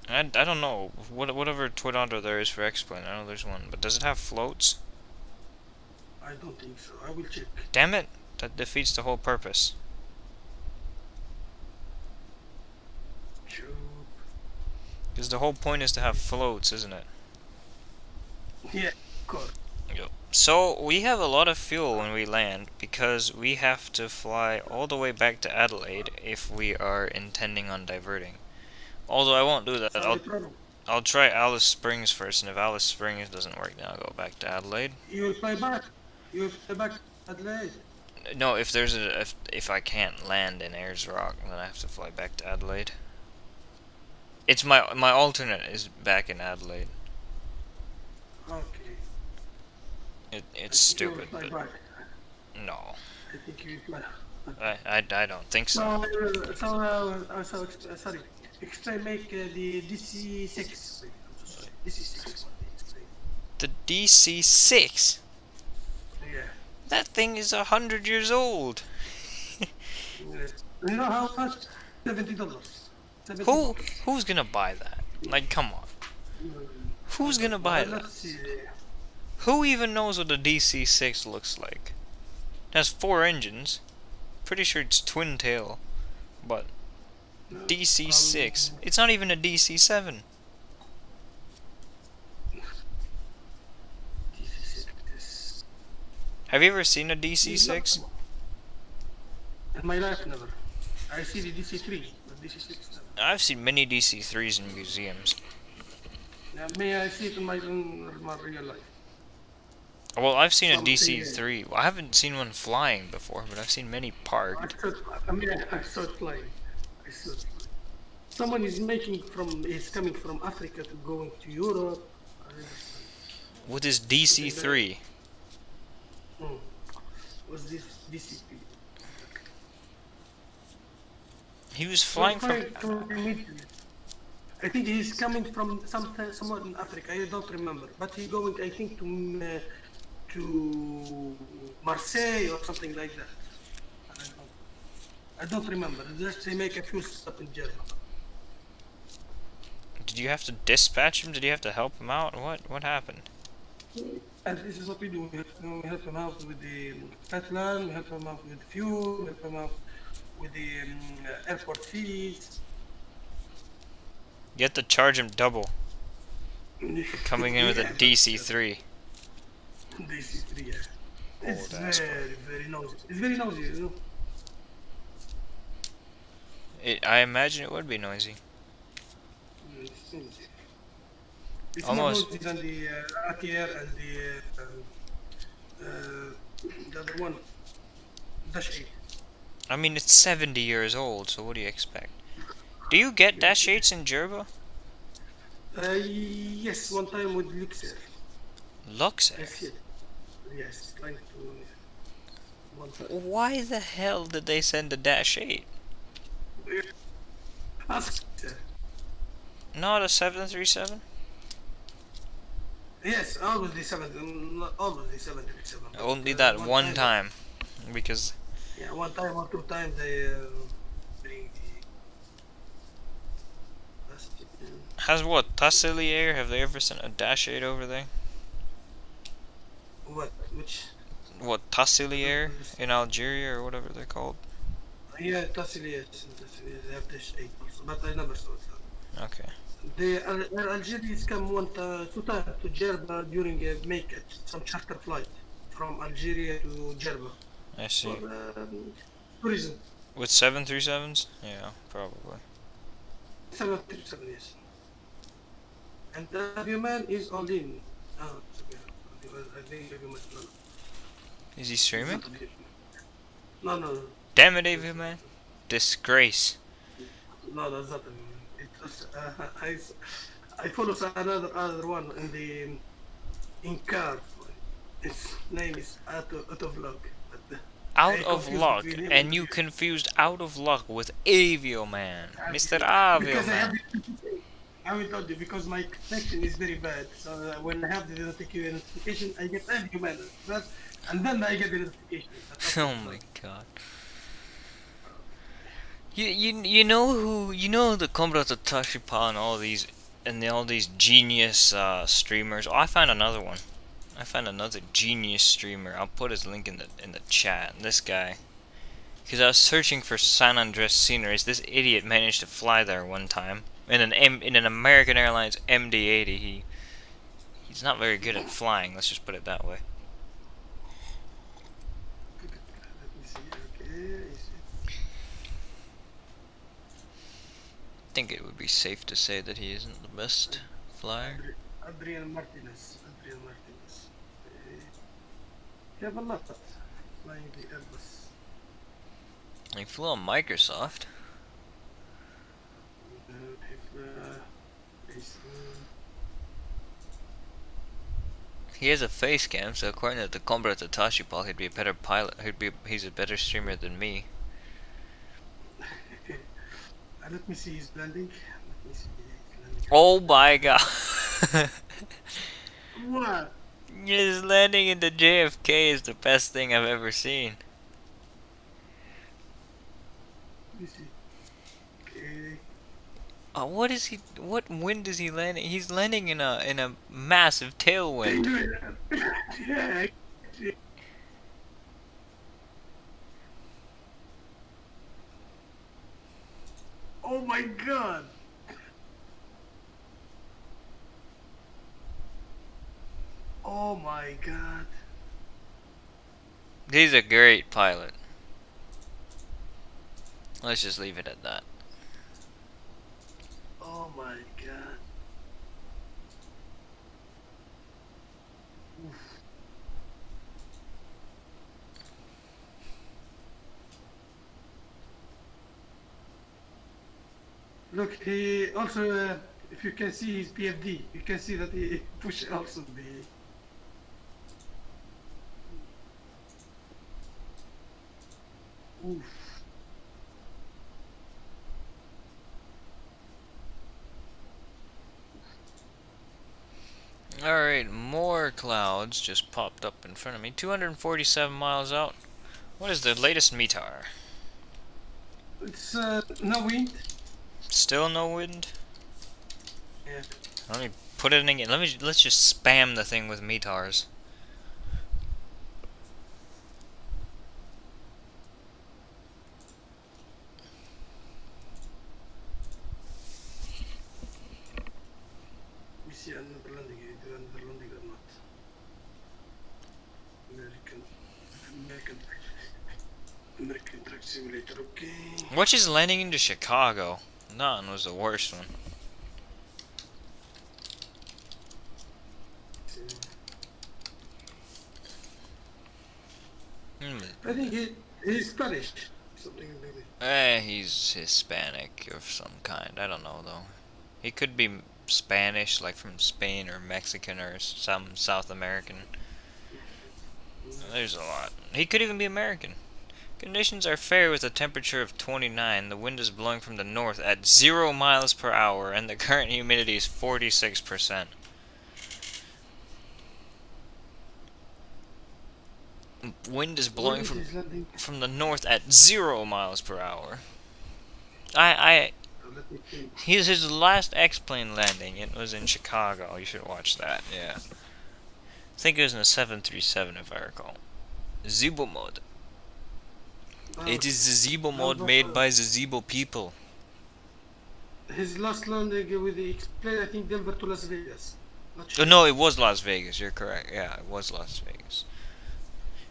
I don't know. Whatever Twin Otter there is for X-Plane, I know there's one, but does it have floats? I don't think so. I will check. Damn it! That defeats the whole purpose. Because the whole point is to have floats, isn't it? Yeah, of course. Yep. So we have a lot of fuel when we land because we have to fly all the way back to Adelaide if we are intending on diverting. Although I won't do that. I'll try Alice Springs first, and if Alice Springs doesn't work, then I'll go back to Adelaide. You will fly back. You will fly back Adelaide. No, if there's if I can't land in Ayers Rock, then I have to fly back to Adelaide. It's my alternate is back in Adelaide. Okay. It's stupid, You will fly but back. no, I think you will fly. I don't think so. Sorry. Explain, make the DC6. DC6. The DC-6. Yeah. That thing is 100 years old. Yes. You know how much? $70. Who's gonna buy that? Like, come on. Who's gonna buy that? Let's see. Who even knows what a DC-6 looks like? It has 4 engines. Pretty sure it's twin tail, but DC-6. It's not even a DC-7. DC6. Have you ever seen a DC-6? In my life, never. I see the DC3, but DC6 never. I've seen many DC-3s in museums. May I see it in my real life? Well, I've seen a Something, DC-3. Well, I haven't seen one flying before, but I've seen many parked. I saw it flying. I saw it flying. Someone is coming from Africa to going to Europe. I understand. With his DC-3. Was this DCP? He was flying from... I think he's coming from somewhere in Africa. I don't remember, but he's going, I think, to Marseille or something like that. I don't remember. Just they make a few stops in Germany. Did you have to dispatch him? Did you have to help him out? What happened? And this is what we do. We help him out with the Catalan, we help him out with fuel, we help him out with the airport fees. You have to charge him double. Coming in with a DC-3. DC-3, yeah. It's that's very noisy. It's very noisy, you know. I imagine it would be noisy. It's Almost. more noisy than the ATR and the other one, Dash 8. I mean, it's 70 years old, so what do you expect? Do you get Dash 8s in Gerba? Yes, one time with Luxair. Luxair? Yes, trying to... One time. Why the hell did they send a Dash 8? Ask. Not a 737? Yes, always the 737. Only that one time. Because... Yeah, one time or two times they bring the... Has what, Tassilier? Have they ever sent a Dash 8 over there? What? Which? What, Tassilier in Algeria or whatever they're called? Yeah, Tassilier. They have Dash 8 also, but I never saw it. Okay. The Algerians come two times to Jerba during some charter flight from Algeria to Jerba. I see. For tourism. With 737s? Yeah, probably. 737, yes. And the Avioman is on in. Oh, it's okay. I think Avioman, no. Is he streaming? No. Damn it, Avioman. Disgrace. No, that's not Avioman. It was, I follow another one in car. His name is out of luck. Out of luck, and you confused out of luck with Avioman, Mr. Avioman. I will tell you, because my connection is very bad. So when I have the notification, I get Avioman, and then I get the notification. Oh my god. You know who, the Kombrata Tashipa and all these genius streamers. Oh, I found another one. I found another genius streamer. I'll put his link in the chat. This guy, because I was searching for San Andres sceneries. This idiot managed to fly there one time in an American Airlines MD-80. He's not very good at flying. Let's just put it that way. I think it would be safe to say that he isn't the best flyer. Adrian Martinez. You have a lot flying the Airbus. He flew on Microsoft. He has a face cam, so according to the Kombrata Tashipal, he'd be a better pilot. He's a better streamer than me. Let me see his landing. Oh my god! What? His landing into JFK is the best thing I've ever seen. Let me see. Okay. What wind is he landing? He's landing in a massive tailwind. Yeah. Oh my god. Oh my god. He's a great pilot. Let's just leave it at that. Oh my god. Oof. Look, he also, if you can see his PFD, you can see that he pushed also the. Oof. Alright, more clouds just popped up in front of me. 247 miles out. What is the latest METAR? It's no wind. Still no wind? Yeah. Let me put it in again. Let's just spam the thing with METARs. We see another landing. Do another landing or not? American Truck Simulator. Okay. Which is landing into Chicago? That one was the worst one. I think he's Spanish. Something like that. He's Hispanic of some kind. I don't know though. He could be Spanish, like from Spain or Mexican or some South American. There's a lot. He could even be American. Conditions are fair with a temperature of 29. The wind is blowing from the north at 0 miles per hour, and the current humidity is 46%. Wind is blowing from the north at 0 miles per hour. His last X-plane landing, it was in Chicago. You should watch that, yeah. I think it was in a 737 if I recall. Zibo mode. It is the Zibo mode made by the Zibo people. His last landing with the plane, I think Denver to Las Vegas. Not sure. Oh, no, it was Las Vegas. You're correct. Yeah, it was Las Vegas.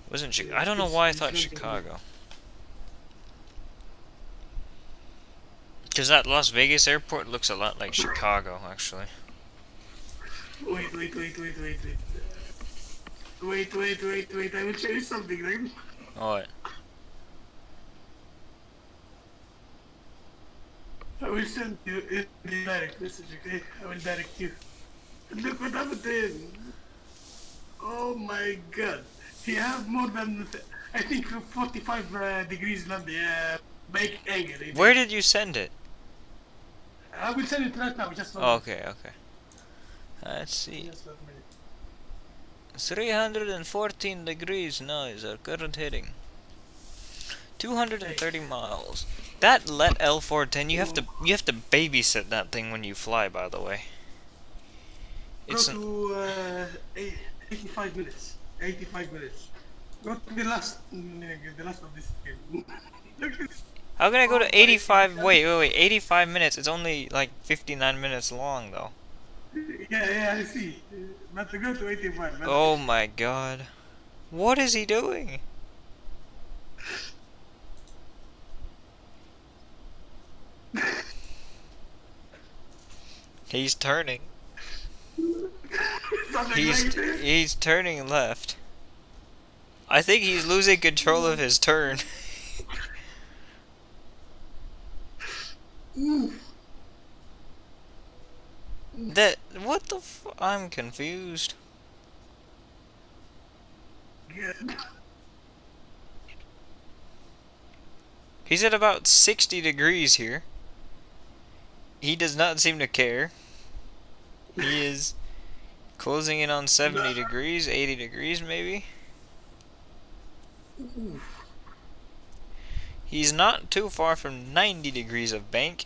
It wasn't Chicago. I don't know why I thought Chicago. Because that Las Vegas airport looks a lot like Chicago, actually. Wait. I will show you something, right? What? I will send you in the direct message, okay? I will direct you. And look what happened then. Oh my god. He have more than, I think, 45 degrees landing, make angle. Where did you send it? I will send it right now, just one Oh, okay. Let's see. Just 1 minute. 314 degrees now is our current heading. 230 miles. That let L410, you have to babysit that thing when you fly, by the way. It's Go to 85 minutes. 85 minutes. Go to the last of this game. How can I go to 85? Wait, 85 minutes. It's only like 59 minutes long, though. Yeah, I see. But to go to 85. Oh my god. What is he doing? He's turning. He's turning left. I think he's losing control of his turn. What the I'm confused. He's at about 60 degrees here. He does not seem to care. He is closing in on 70 degrees, 80 degrees maybe. He's not too far from 90 degrees of bank.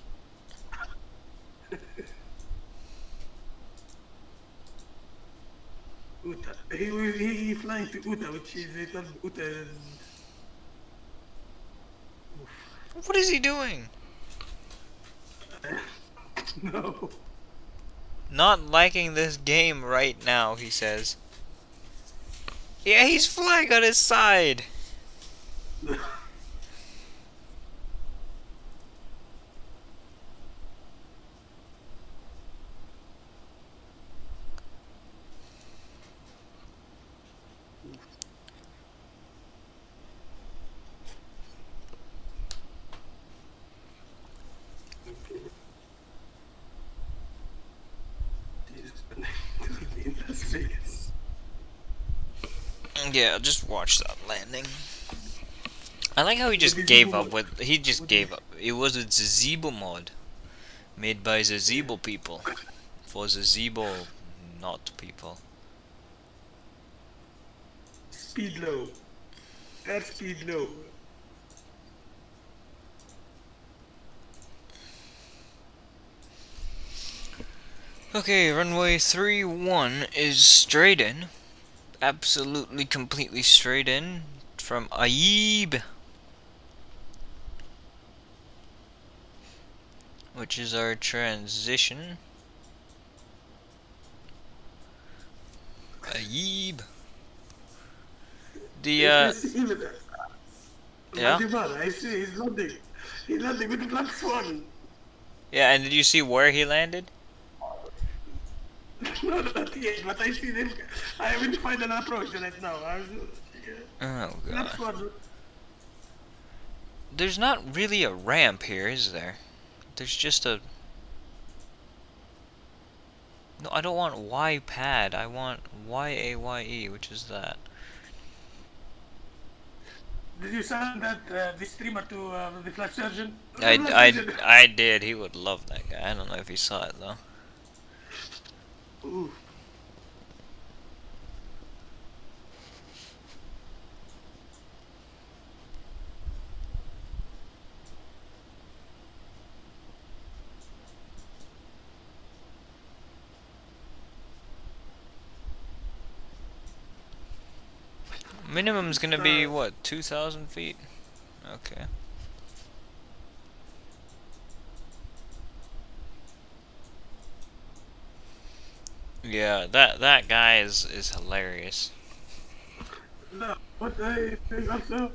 Uta. He flying to Uta, which is Uta. What is he doing? No. Not liking this game right now, he says. Yeah, he's flying on his side. Yeah, just watch that landing. I like how he just Maybe gave Zibo up mod. with. He just gave up. It was a Zibo mod, made by the Zibo people, for the Zibo not people. Speed low. Airspeed low. Okay, runway 31 is straight in. Absolutely, completely straight in from Ayers, which is our transition. Ayers. The I see him there. yeah, Madibar, I see he's landing. He's landing with the black swan. yeah. And did you see where he landed? No, not yet, but I see them. I will find an approach right now. Oh Black god. swan. There's not really a ramp here, is there? There's just a... No, I don't want Y pad. I want YAYE, which is that. Did you send that the streamer to the flight surgeon? I did. He would love that guy. I don't know if he saw it though. Ooh. Minimum's gonna be what, 2,000 feet? Okay. Yeah, that guy is hilarious. No, what I think also.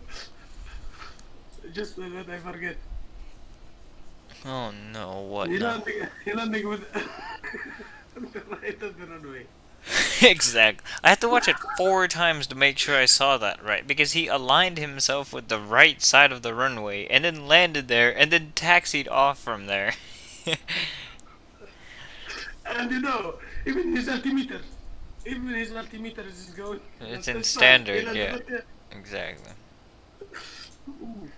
Just that I forget. Oh no, what He now? landing with right on the runway. Exactly. I had to watch it 4 times to make sure I saw that right, because he aligned himself with the right side of the runway and then landed there and then taxied off from there. And you know, even his altimeter is going. It's in that's fine. standard, He landed yeah. with the- Exactly. Ooh.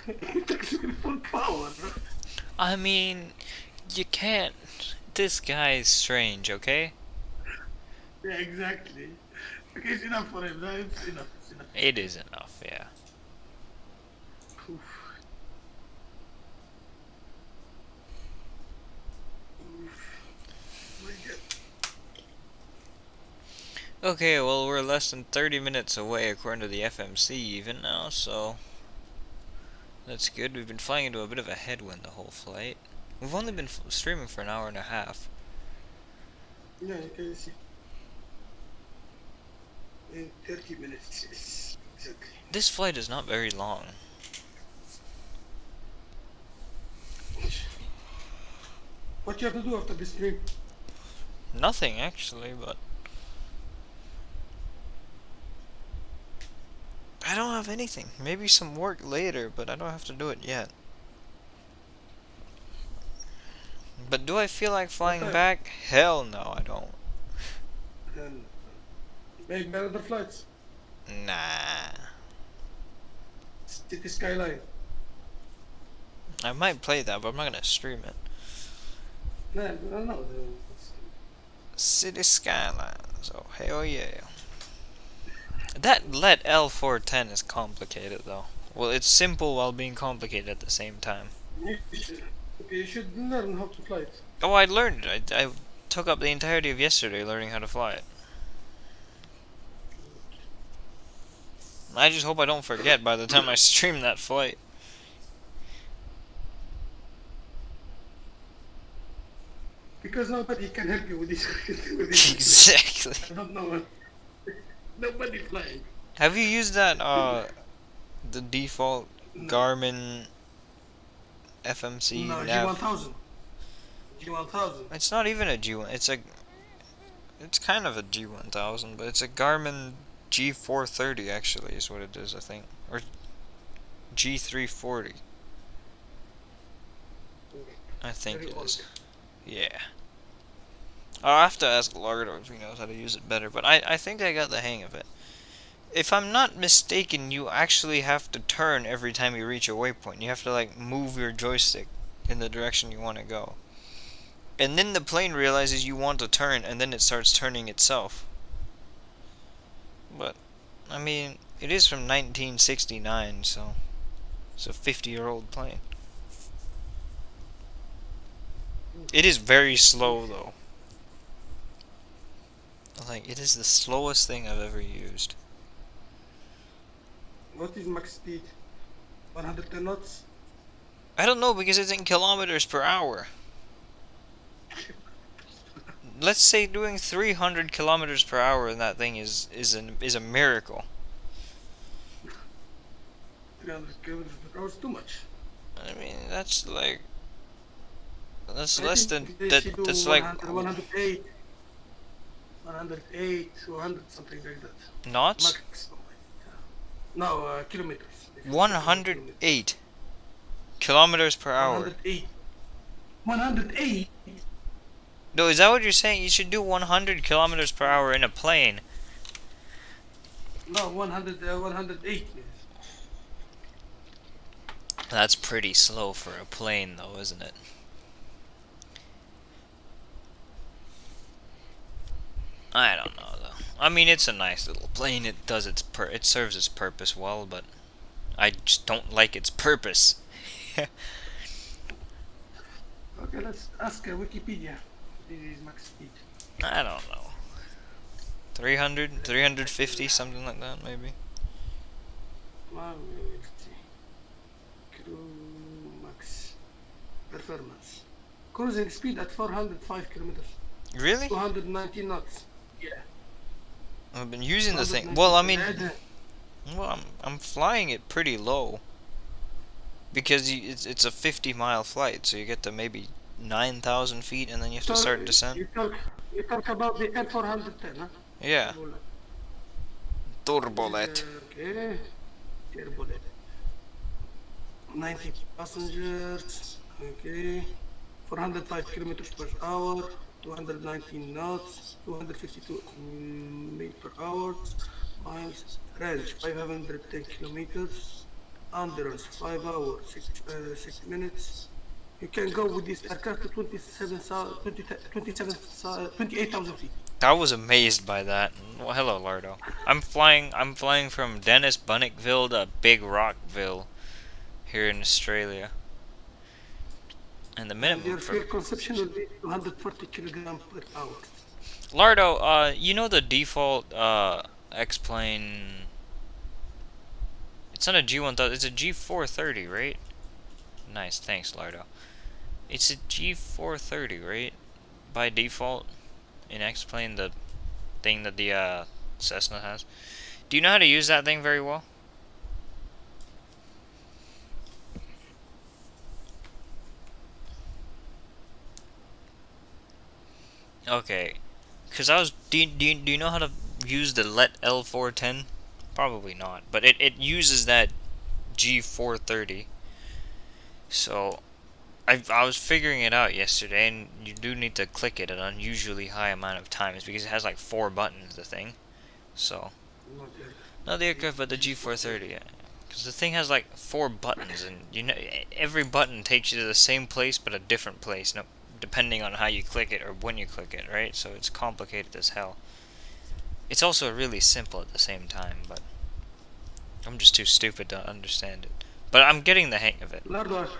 It takes full power. I mean, you can't. This guy is strange, okay? Yeah, exactly. Okay, it's enough for him. No, it's enough. It's enough. It is enough, yeah. Oof. Oof. My God. Okay, well, we're less than 30 minutes away according to the FMC even now, so that's good. We've been flying into a bit of a headwind the whole flight. We've only been streaming for an hour and a half. Yeah, you can see. In 30 minutes, yes, exactly. This flight is not very long. What you have to do after this stream? Nothing, actually, but I don't have anything. Maybe some work later, but I don't have to do it yet. But do I feel like flying Okay. back? Hell no, I don't. And make another flights. Nah. City Skyline. I might play that, but I'm not gonna stream it. No. City Skylines. Oh, hell yeah. That LED L410 is complicated, though. Well, it's simple while being complicated at the same time. You should learn how to fly it. Oh, I learned it. I took up the entirety of yesterday learning how to fly it. I just hope I don't forget by the time I stream that flight. Because nobody can help you with this. with this. Exactly. I don't know. Nobody flying. Have you used that, the default Garmin FMC No, nav? G1000. G1000. It's not even a G1. It's kind of a G1000, but it's a Garmin G430 actually is what it is, I think. Or G340. I think it is. Yeah. I'll have to ask Lardo if he knows how to use it better, but I think I got the hang of it. If I'm not mistaken, you actually have to turn every time you reach a waypoint. You have to like move your joystick in the direction you want to go. And then the plane realizes you want to turn, and then it starts turning itself. But, I mean, it is from 1969, so it's a 50-year-old plane. It is very slow, though. Like, it is the slowest thing I've ever used. What is max speed? 110 knots? I don't know, because it's in kilometers per hour. Let's say doing 300 kilometers per hour in that thing is a miracle. 300 kilometers per hour is too much. I mean, that's like that's I less think than they should do that's like 108, 200, something like that. knots. Max. No, kilometers. 108 kilometers per hour. 108. 108? No, is that what you're saying? You should do 100 kilometers per hour in a plane. No, 108. That's pretty slow for a plane, though, isn't it? I don't know, though. I mean, it's a nice little plane. It does it serves its purpose well, but I just don't like its purpose. Okay, let's ask Wikipedia. This is max speed. I don't know. 300, 350, something like that, maybe. Well, we'll see. Crew max performance. Cruising speed at 405 kilometers. Really? 219 knots. Yeah. I've been using the thing. Well, I mean, well, I'm flying it pretty low because it's a 50-mile flight, so you get to maybe 9,000 feet, and then you have to start descent. You talk about the L410, huh? Yeah. Turbolet. Okay. Turbolet. 90 passengers. Okay. 405 kilometers per hour. 219 knots. 252 miles per hour. Miles. Range 510 kilometers. Endurance 5 hours 6 minutes. You can go with this aircraft to 28,000 feet. I was amazed by that. Well, hello, Lardo. I'm flying from Dennis Bunnickville to Big Rockville here in Australia. And the minimum Your for fuel consumption will be 240 kilograms per hour. Lardo, you know the default X-plane. It's not a G1000. It's a G430, right? Nice, thanks, Lardo. It's a G430, right? By default, in X-plane, the thing that the Cessna has. Do you know how to use that thing very well? Okay, cause do you know how to use the LET L410? Probably not, but it uses that G430. So I was figuring it out yesterday, and you do need to click it an unusually high amount of times because it has like 4 buttons, the thing. So not the aircraft, but the G430. Yeah. Because the thing has like 4 buttons, and you know every button takes you to the same place but a different place, depending on how you click it or when you click it, right? So it's complicated as hell. It's also really simple at the same time, but I'm just too stupid to understand it. But I'm getting the hang of it. Lardo,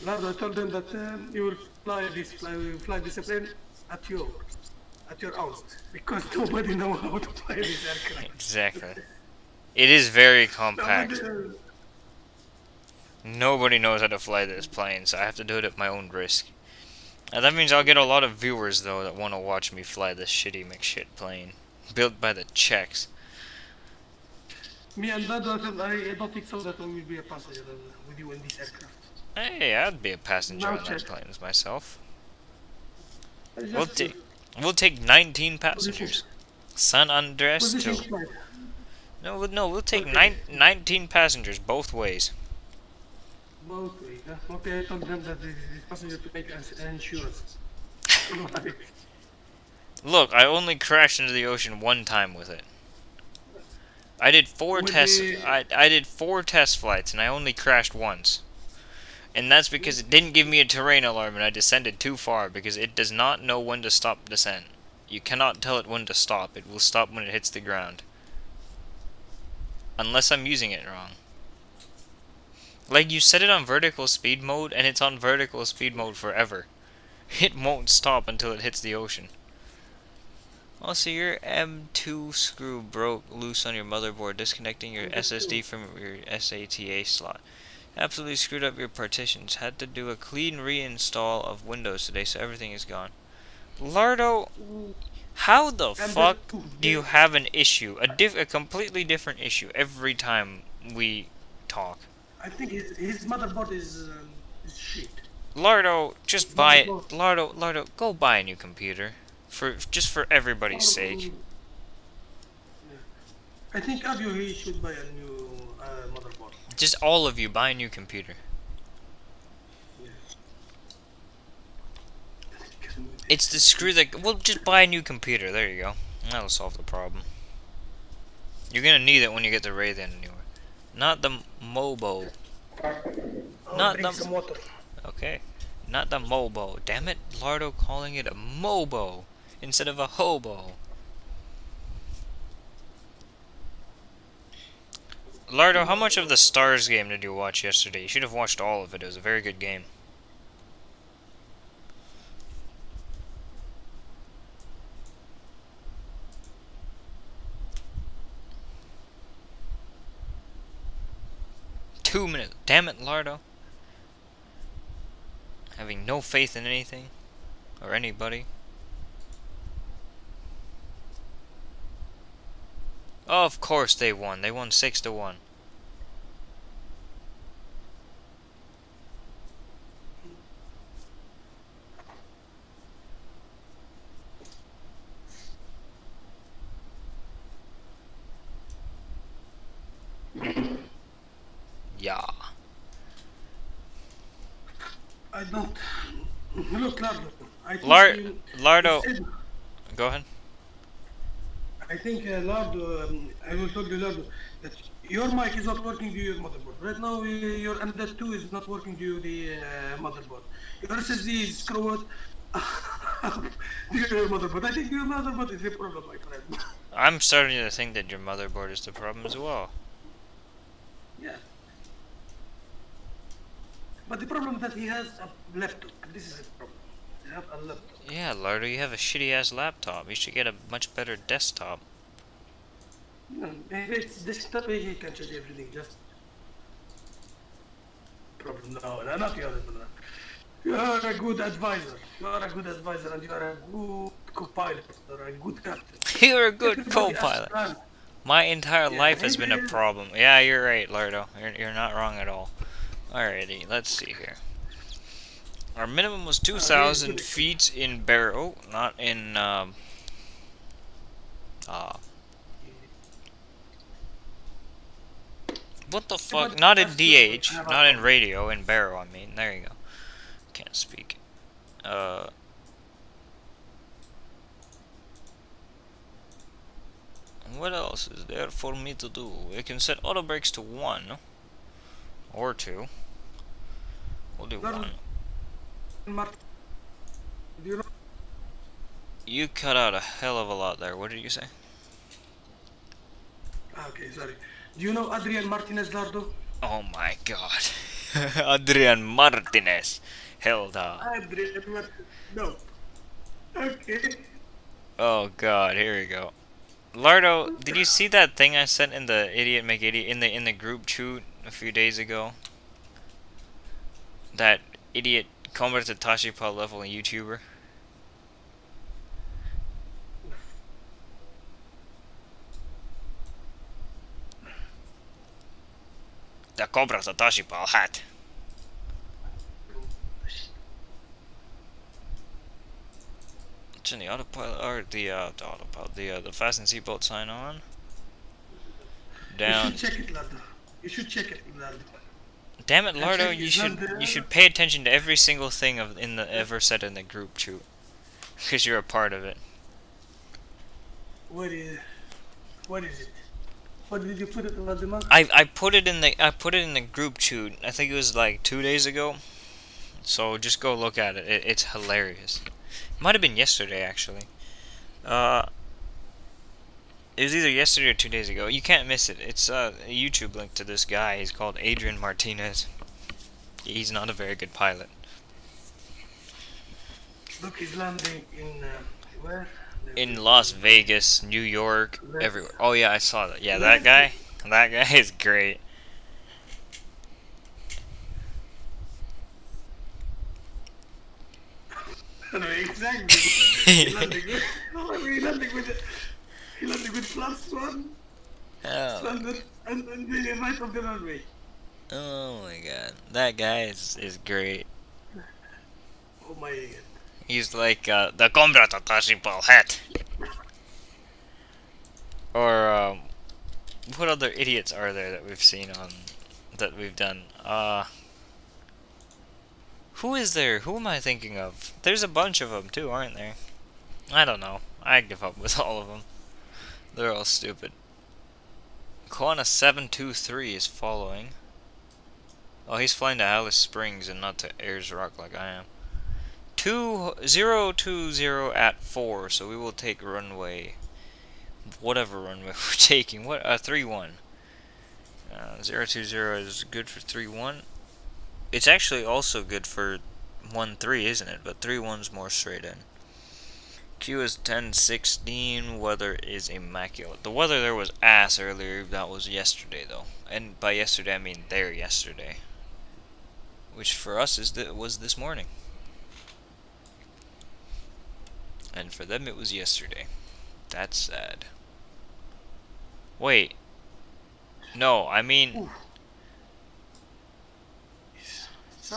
I told them that you will fly this plane at your house because nobody knows how to fly this aircraft. Exactly. It is very compact. Nobody knows how to fly this plane, so I have to do it at my own risk. And that means I'll get a lot of viewers, though, that want to watch me fly this shitty McShit plane. Built by the Czechs. Me and Dado, I don't think so that I will be a passenger with you in this aircraft. Hey, I'd be a passenger No on that check. plane as myself. I We'll take 19 passengers. San Andres Position to... flight. No, we'll take Okay. 19 passengers both ways. Both ways, huh? Okay, I told them that this passenger to make insurance. Look, I only crashed into the ocean one time with it. I did four With tests. the- I did 4 test flights, and I only crashed once. And that's because it didn't give me a terrain alarm, and I descended too far because it does not know when to stop descent. You cannot tell it when to stop. It will stop when it hits the ground. Unless I'm using it wrong. Like, you set it on vertical speed mode, and it's on vertical speed mode forever. It won't stop until it hits the ocean. Also, your M2 screw broke loose on your motherboard, disconnecting your SSD from your SATA slot. Absolutely screwed up your partitions. Had to do a clean reinstall of Windows today, so everything is gone. Lardo, how the fuck do you have an issue? A completely different issue every time we talk. I think his motherboard is shit. Lardo, just buy it. Lardo, go buy a new computer. Just for everybody's sake. I think Avio, he should buy a new motherboard. Just all of you, buy a new computer. It's the screw that... Well, just buy a new computer. There you go. That'll solve the problem. You're gonna need it when you get the Raytheon anyway. Not the Mobo. Not Drink the... some water. Okay. Not the Mobo. Damn it, Lardo calling it a Mobo instead of a hobo. Lardo, how much of the Stars game did you watch yesterday? You should have watched all of it. It was a very good game. Two minutes. Damn it, Lardo. Having no faith in anything. Or anybody. Oh, of course they won. They won 6-1. Yeah. I don't. Look, Lardo. I think Lardo. Go ahead. I think Lardo, I will tell you Lardo, that your mic is not working to your motherboard. Right now, your M.2 is not working to the motherboard. Your SSD is screwed to your motherboard. I think your motherboard is the problem, my friend. I'm starting to think that your motherboard is the problem as well. Yeah. But the problem is that he has a laptop. This is the problem. He has a laptop. Yeah, Lardo, you have a shitty ass laptop. You should get a much better desktop. No, if it's desktop, he can change everything. Just problem. No, not your problem. You are a good advisor. You are a good advisor, and you are a good co-pilot or a good captain. You're a good Everybody has co-pilot. plan. My entire life has been a maybe- problem. Yeah, you're right, Lardo. You're not wrong at all. Alrighty, let's see here. Our minimum was 2,000 feet in Barrow, not in, what the fuck? Not in DH, not in radio, in Barrow, I mean. There you go. Can't speak. What else is there for me to do? We can set auto brakes to 1. Or 2. We'll do 1. Do you know? You cut out a hell of a lot there. What did you say? Okay, sorry. Do you know Adrian Martinez, Lardo? Oh my god. Adrian Martinez. Hell da. Adrian Martinez. No. Okay. Oh god, here we go. Lardo, did you see that thing I sent in the Idiot Make Idiot in the group chat a few days ago? That idiot Convert Tashipa level YouTuber? The Cobra Tashipa hat. Turn the autopilot or the autopilot, the fasten seatbelt sign on. Down. You should check it, Lardo. You should check it, Lardo. Damn it, Lardo! Check, You should pay attention to every single thing ever said in the group chat, because you're a part of it. What is it? What did you put it, Vladimir? I put it in the group chat. I think it was like 2 days ago. So just go look at it. It's hilarious. It might have been yesterday actually. It was either yesterday or 2 days ago. You can't miss it. It's a YouTube link to this guy. He's called Adrian Martinez. He's not a very good pilot. Look, he's landing in where? In Las Vegas, New York, everywhere. Oh yeah, I saw that. Yeah, that guy is great. Exactly. He landing with plus one. Oh. And the right of the runway. Oh my god, that guy is great. Oh my god. He's like the Combra Tatashi ball hat. Or what other idiots are there that we've seen on that we've done? Who is there? Who am I thinking of? There's a bunch of them too, aren't there? I don't know. I give up with all of them. They're all stupid. Qantas 723 is following. Oh, he's flying to Alice Springs and not to Ayers Rock like I am. 020 at 4, so we will take runway. Whatever runway we're taking. 31. 020 is good for 31. It's actually also good for 13, isn't it? But 31's more straight in. Q is 1016. Weather is immaculate. The weather there was ass earlier. That was yesterday though, and by yesterday I mean there yesterday, which for us was this morning, and for them it was yesterday. That's sad. Wait. No, I mean. Ooh.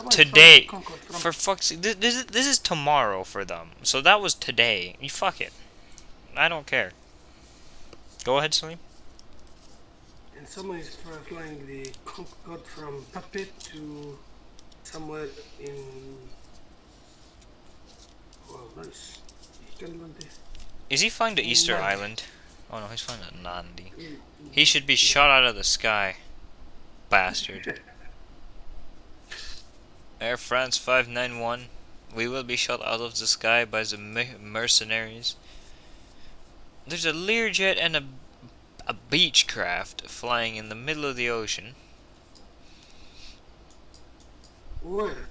Today, for fuck's sake, this is tomorrow for them. So that was today. You fuck it. I don't care. Go ahead, Salim. And someone is flying the Concorde from Puppet to somewhere in. Wow, nice. Is he flying to Easter Island? Oh no, he's flying to Nandi. He should be shot out of the sky. Bastard. Air France 591. We will be shot out of the sky by the mercenaries. There's a Learjet and a Beechcraft flying in the middle of the ocean. Where?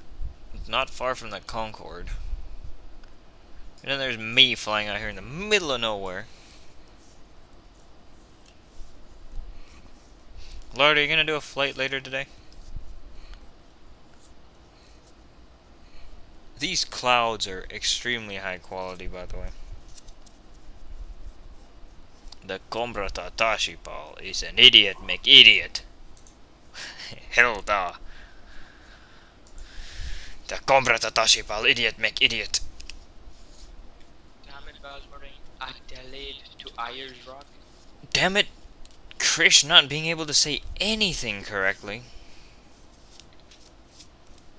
Not far from the Concorde. And then there's me flying out here in the middle of nowhere. Lord, are you gonna do a flight later today? These clouds are extremely high quality, by the way. The Combra Tatashi Paul is an idiot, McIdiot. Hell da. The Combra Tatashi Paul, idiot, McIdiot. Damn it, Adelaide to Ayers Rock. Damn it, Krish not being able to say anything correctly.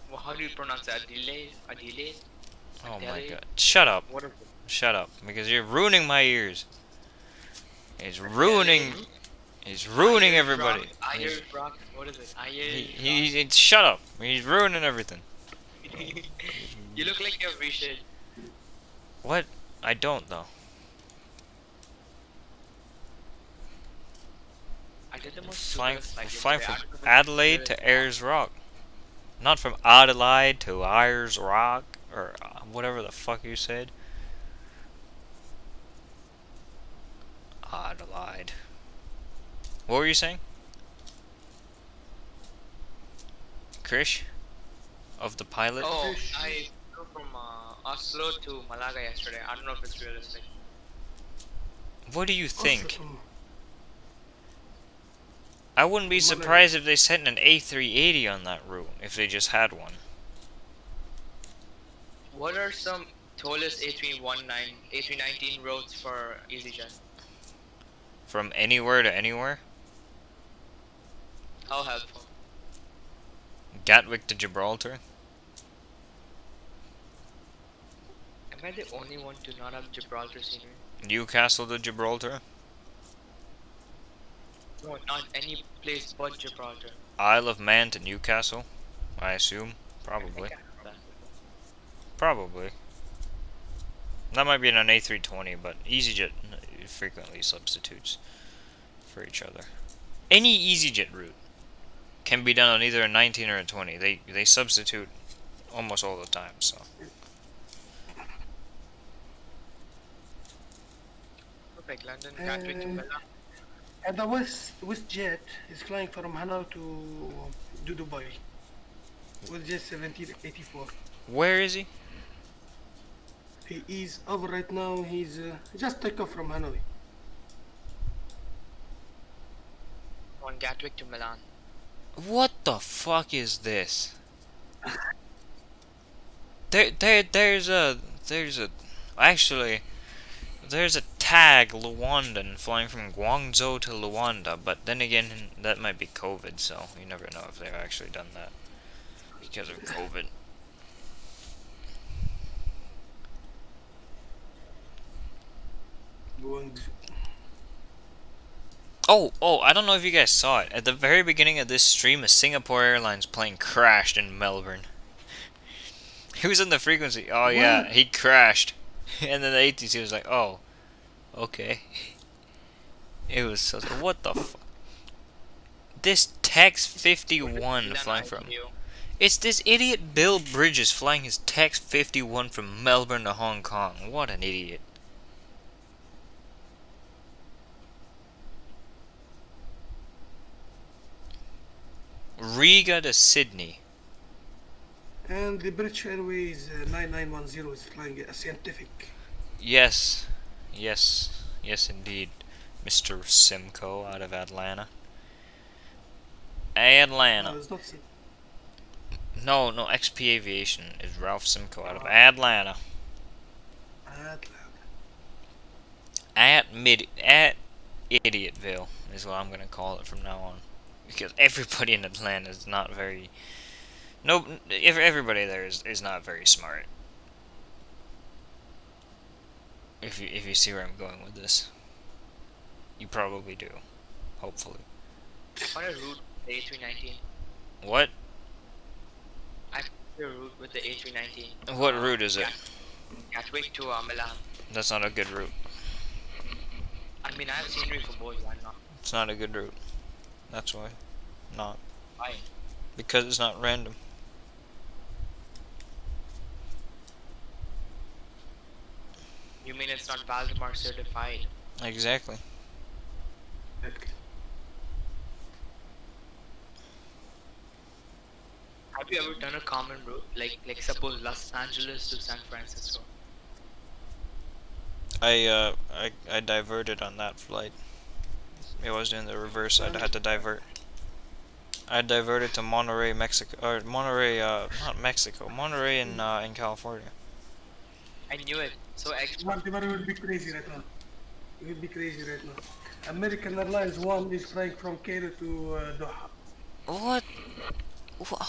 Well, how do you pronounce that? Adelaide? Oh my god. Shut up. What is it? Shut up. Because you're ruining my ears. He's ruining everybody. Ayers Rock? What is it? He's shut up. He's ruining everything. You look like you have vision. What? I don't though. I did the most Flying stupidest, from Adelaide to Ayers Rock. Not from Adelaide to Ayers Rock, or whatever the fuck you said. Adelaide. What were you saying? Krish? Of the pilot? Oh, I flew from Oslo to Malaga yesterday. I don't know if it's realistic. What do you think? I wouldn't be surprised if they sent an A380 on that route, if they just had one. What are some told us A319 roads for EasyJet. From anywhere to anywhere? How helpful. Gatwick to Gibraltar? Am I the only one to not have Gibraltar scenery? Newcastle to Gibraltar? No, not any place but Gibraltar. Isle of Man to Newcastle? I assume. Probably. Probably. That might be in an A320, but EasyJet frequently substitutes for each other. Any EasyJet route can be done on either a 19 or a 20. They substitute almost all the time, so. Perfect, London, Gatwick to Milan. And the WestJet is flying from Hanoi to Dubai. WestJet 1784. Where is he? He is over right now. He's just take off from Hanoi. On Gatwick to Milan. What the fuck is this? There's a tag Luandan flying from Guangzhou to Luanda, but then again that might be COVID, so you never know if they've actually done that because of COVID. Oh, I don't know if you guys saw it. At the very beginning of this stream, a Singapore Airlines plane crashed in Melbourne. He was in the frequency. Oh yeah, he crashed. And then the ATC was like, oh, okay. It was so... What the fuck? This Tex 51 flying from... It's this idiot Bill Bridges flying his Tex 51 from Melbourne to Hong Kong. What an idiot. Riga to Sydney. And the British Airways 9910 is flying a scientific. Yes indeed. Mr. Simcoe out of Atlanta. Atlanta. No, it's not No, XP Aviation is Ralph Simcoe out of Atlanta. At Idiotville is what I'm gonna call it from now on, because everybody in Atlanta is not very. Everybody there is not very smart. If you see where I'm going with this, you probably do. Hopefully. On a route with the A319. What? I took a route with the A319. What route is it? Gatwick to Milan. That's not a good route. I mean, I have scenery for both. Why not? It's not a good route. That's why. Not. Why? Because it's not random. You mean it's not Valdemar certified? Exactly. Have you ever done a common route, like suppose Los Angeles to San Francisco? I diverted on that flight. It was doing the reverse. I had to divert. I diverted to Monterey, Mexico, or Monterey, not Mexico, Monterey in California. I knew it. So Valdemar will be crazy right now. It will be crazy right now. American Airlines 1 is flying from Cairo to Doha. What?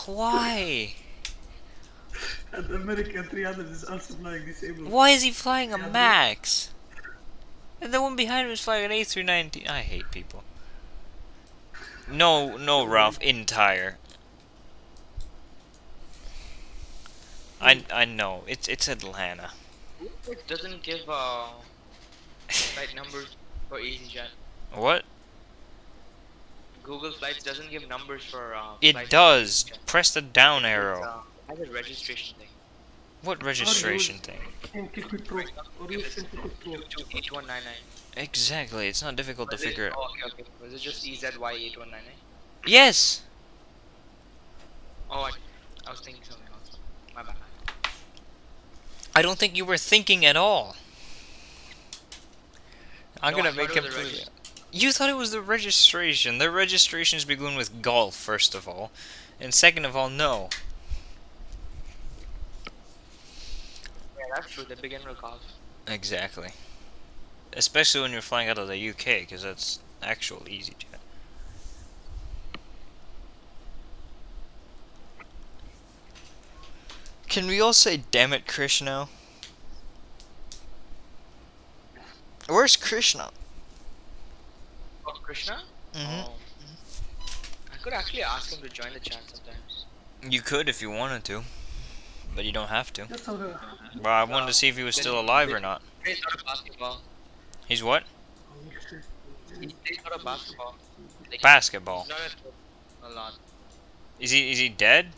Why? And American 300 is also flying disabled. Why is he flying a Max? And the one behind him is flying an A319. I hate people. No, Ralph, entire. I know, it's Atlanta. It doesn't give flight numbers for EasyJet. What? Google Flights doesn't give numbers for It does. Press the down arrow. Has a registration thing. What registration thing? Or you can put to 8199. Exactly. It's not difficult to figure out. Oh, okay. Was it just EZY8199? Yes. Oh, I was thinking something else. My bad. I don't think you were thinking at all. I'm No, gonna I thought make it him was the prove it. You thought it was the registration. The registrations begin with golf, first of all. And second of all, no. Yeah, That's true. The beginner golf. Exactly. Especially when you're flying out of the UK, because that's actual EasyJet. Can we all say "damn it, Krishna"? Where's Krishna? Oh, Krishna? Mhm. Oh. I could actually ask him to join the chat sometimes. You could if you wanted to, but you don't have to. Just how the... Well, I wanted to see if he was still alive or not. He plays a lot of basketball. He's what? He plays a lot of basketball. Like, Basketball. not a lot. Is he dead?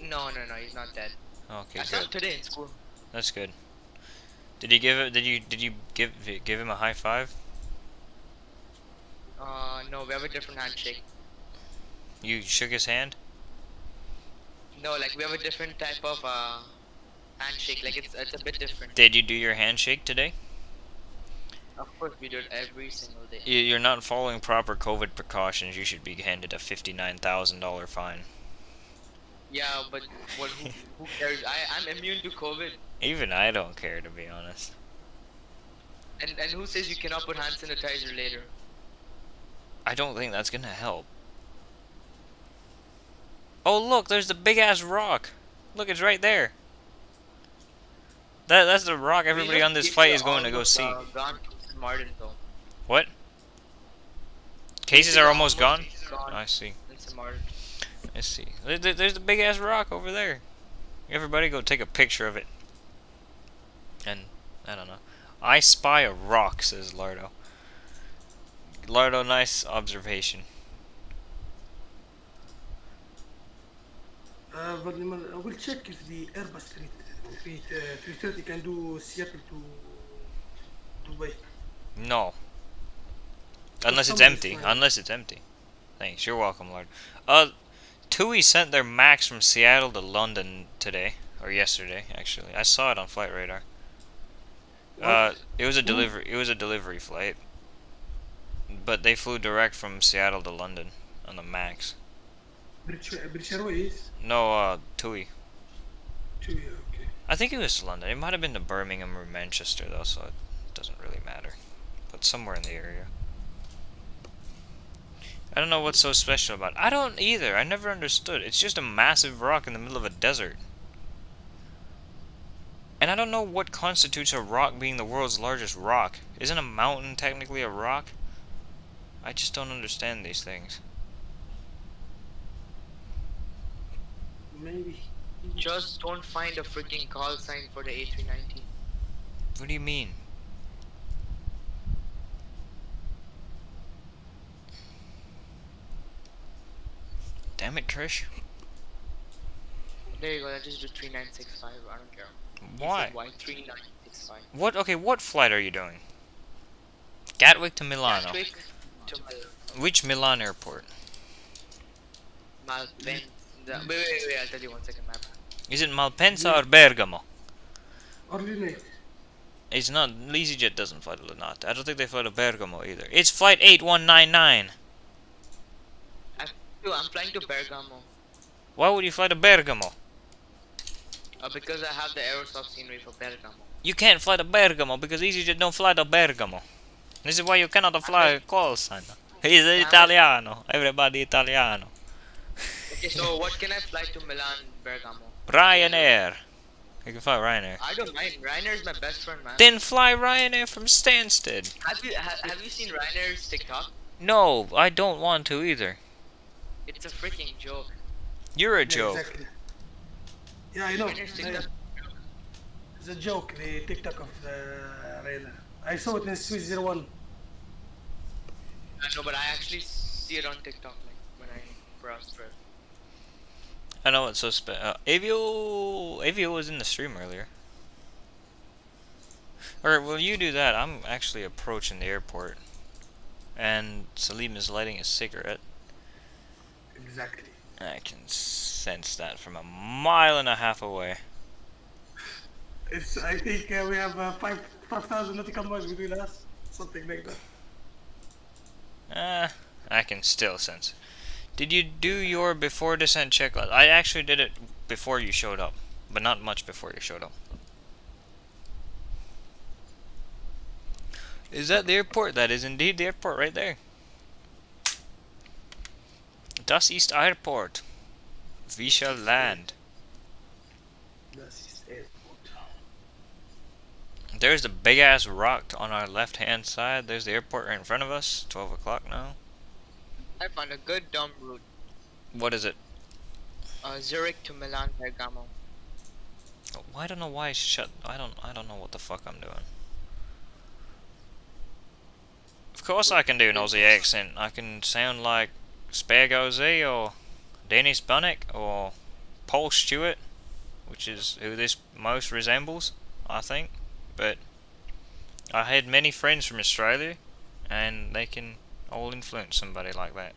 No, he's not dead. Okay, I saw him good. today in school. That's good. Did he give it? Did you give him a high five? No, we have a different handshake. You shook his hand? No, like we have a different type of handshake. Like it's a bit different. Did you do your handshake today? Of course, we do it every single day. You're not following proper COVID precautions. You should be handed a $59,000 fine. Yeah, but who cares? I'm immune to COVID. Even I don't care, to be honest. And who says you cannot put hand sanitizer later? I don't think that's gonna help. Oh look, there's the big ass rock. Look, it's right there. That's the rock everybody on this flight is going to go see. Gone to Martin though. What? Cases are almost gone? Gone. I see. In St. Martin. I see. There's the big ass rock over there. Everybody go take a picture of it. And, I don't know. I spy a rock, says Lardo. Lardo, nice observation. But I will check if the Airbus 330 can do Seattle to Dubai. No. Unless it's someone is empty. flying. Unless it's empty. Thanks, you're welcome, Lord. TUI sent their MAX from Seattle to London today. Or yesterday, actually. I saw it on Flight Radar. It was a delivery flight. But they flew direct from Seattle to London on the MAX. British Airways? No, TUI. Okay. I think it was London. It might have been to Birmingham or Manchester though, so it doesn't really matter. But somewhere in the area. I don't know what's so special about it. I don't either. I never understood. It's just a massive rock in the middle of a desert. And I don't know what constitutes a rock being the world's largest rock. Isn't a mountain technically a rock? I just don't understand these things. Maybe. Just don't find a freaking call sign for the A390. What do you mean? Damn it, Trish. There you go, that just do 3965, I don't care. Why? Why 3965? What? Okay, what flight are you doing? Gatwick to Milano. Gatwick to Which Milan airport? Malpensa. Wait, I'll tell you 1 second, map. Is it Malpensa or Bergamo? Or Linate. It's not. EasyJet doesn't fly to Linate. I don't think they fly to Bergamo either. It's flight 8199. I'm flying to Bergamo. Why would you fly to Bergamo? Because I have the aerosoft scenery for Bergamo. You can't fly to Bergamo because EasyJet don't fly to Bergamo. This is why you cannot fly a call sign. He's Italiano. Everybody Italiano. Okay, so what can I fly to Milan, Bergamo? Ryanair. You can fly Ryanair. I don't mind. Ryanair is my best friend, man. Then fly Ryanair from Stansted. Have you seen Ryanair's TikTok? No, I don't want to either. It's a freaking joke. You're a Yeah, joke. exactly. Yeah, I know. Ryanair's TikTok. It's a joke, the TikTok of Ryanair. I saw it in Swiss 01. No, but I actually see it on TikTok, like when I browse through it. I know it's so Avio was in the stream earlier. Alright, well you do that. I'm actually approaching the airport. And Salim is lighting a cigarette. Exactly. I can sense that from 1.5 miles away. It's. I think we have 5,000 nautical miles between us. Something like that. I can still sense it. Did you do your before descent checklist? I actually did it before you showed up. but not much before you showed up. Is that the airport? That is indeed the airport right there. Das ist Airport. We shall land. Das ist Airport. There's the big ass rock on our left hand side. There's the airport right in front of us. 12 o'clock now. I found a good dumb route. What is it? Zurich to Milan Bergamo. Oh, I don't know why it's shut. I don't know what the fuck I'm doing. Of course I can do an Aussie accent. I can sound like Spagozzi or Dennis Bunnick or Paul Stewart, which is who this most resembles, I think. But I had many friends from Australia, and they can all influence somebody like that.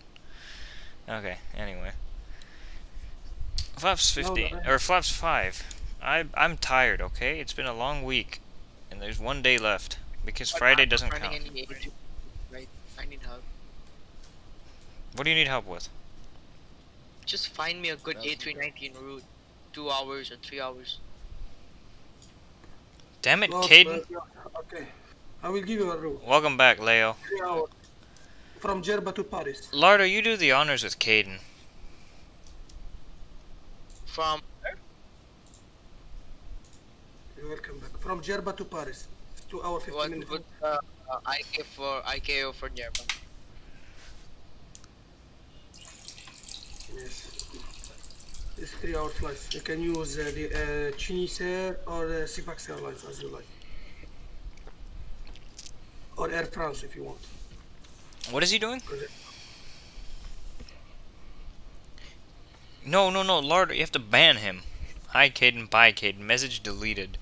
Okay, anyway. Flaps 15, or Flaps 5. I'm tired, okay? It's been a long week, and there's one day left, because Friday doesn't count. Right, I need help. What do you need help with? Just find me a good A319 route. 2 hours or 3 hours. Damn it, Oh, Caden. Okay. I will give you a route. Welcome back, Leo. 3 hours. From Gerba to Paris. Lardo, you do the honors with Caden. From You're welcome back. From Gerba to Paris. It's 2 hours 50 what minutes. would IKO for Jerba? Yes. It's 3 hour flights. You can use the Chinese Air or Sifax Airlines as you like. Or Air France if you want. What is he doing? No, Lardo, you have to ban him. Hi, Caden, bye, Caden. Message deleted.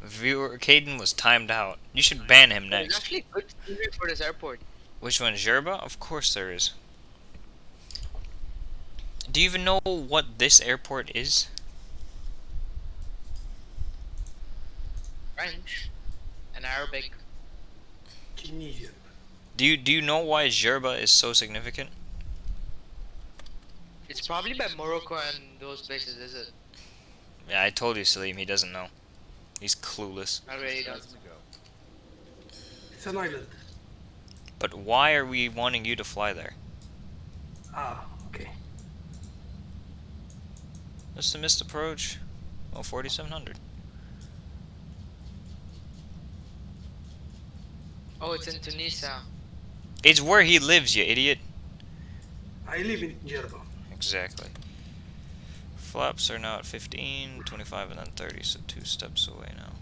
Viewer, Caden was timed out. You should ban him There's next. actually good scenery for this airport. Which one, Gerba? Of course there is. Do you even know what this airport is? French and Arabic. Tunisia. Do you know why Gerba is so significant? It's probably by Morocco and those places, is it? Yeah, I told you, Salim. He doesn't know. He's clueless. I really don't. It's an island. But why are we wanting you to fly there? Ah, okay. That's the missed approach. Oh, 4700. Oh, it's in Tunisia. It's where he lives, you idiot. I live in Gerba. Exactly. Flaps are now at 15, 25, and then 30, so 2 steps away now.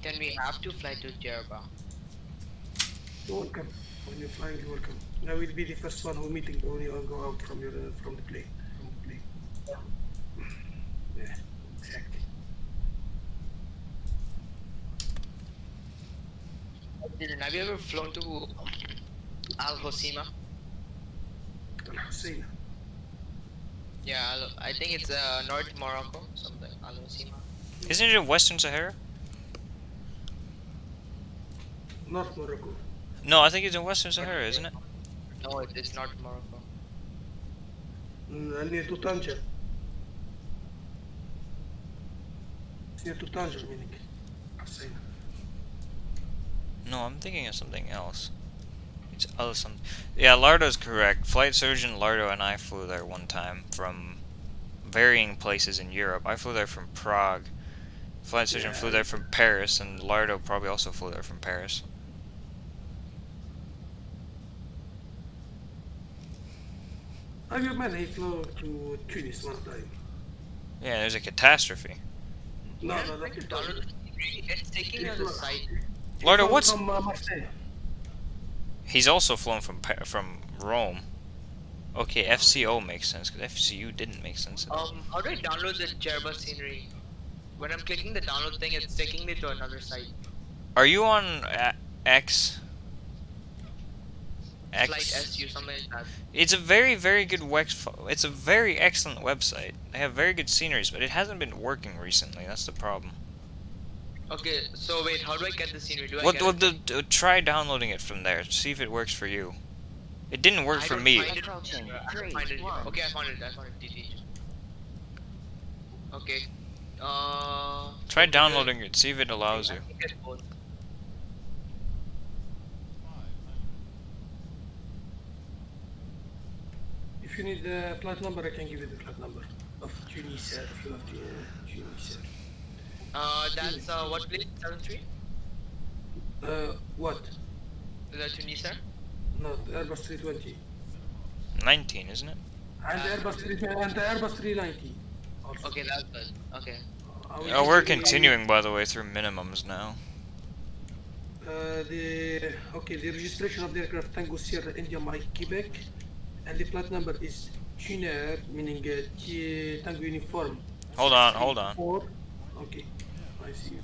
Then we have to fly to Jerba. You're welcome. When you're flying, you're welcome. I will be the first one who meeting when you go out from your from the plane. Yeah, exactly. Have you ever flown to Al Hoceima? Al Hoceima. Yeah, I think it's North Morocco, something. Al Hoceima. Isn't it in Western Sahara? North Morocco. No, I think it's in Western Sahara, isn't it? No, it's not Morocco. Near to Tanger. It's near to Tanger, meaning. Hoceima. No, I'm thinking of something else. It's other something. Yeah, Lardo's correct. Flight surgeon Lardo and I flew there one time from varying places in Europe. I flew there from Prague. Flight surgeon flew there from Paris, and Lardo probably also flew there from Paris. Avioman, he flew to Tunis one time. Yeah, there's a catastrophe. No, It's taking me on the site. Lardo, what's... From Marseille. He's also flown from Rome. Okay, FCO makes sense, because FCU didn't make sense at all. How do I download the Jerba scenery? When I'm clicking the download thing, it's taking me to another site. Are you on X? Flight SU, something like that. It's a very, very good it's a very excellent website. They have very good sceneries, but it hasn't been working recently. That's the problem. Okay, so wait, how do I get the scenery? Do I What? get it? Try downloading it from there. See if it works for you. It didn't work for me. Approaching. I don't 3, find it. 1. Okay, I found it. DT. Okay. Try downloading it, see if it allows you. If you need the flight number, I can give you the flight number of Tunisia. If you have Tunisia. That's what plane? 73? What? The Tunisia? No, the Airbus 320. 19, isn't it? And the Airbus 320 and the Airbus 390. Also. Okay, that's good. Okay. Oh, we're continuing, by the way, through minimums now. The registration of the aircraft Tango Sierra India Mike Quebec, and the flight number is Chinair, meaning Tango uniform. Hold on. 4. Okay, I see you.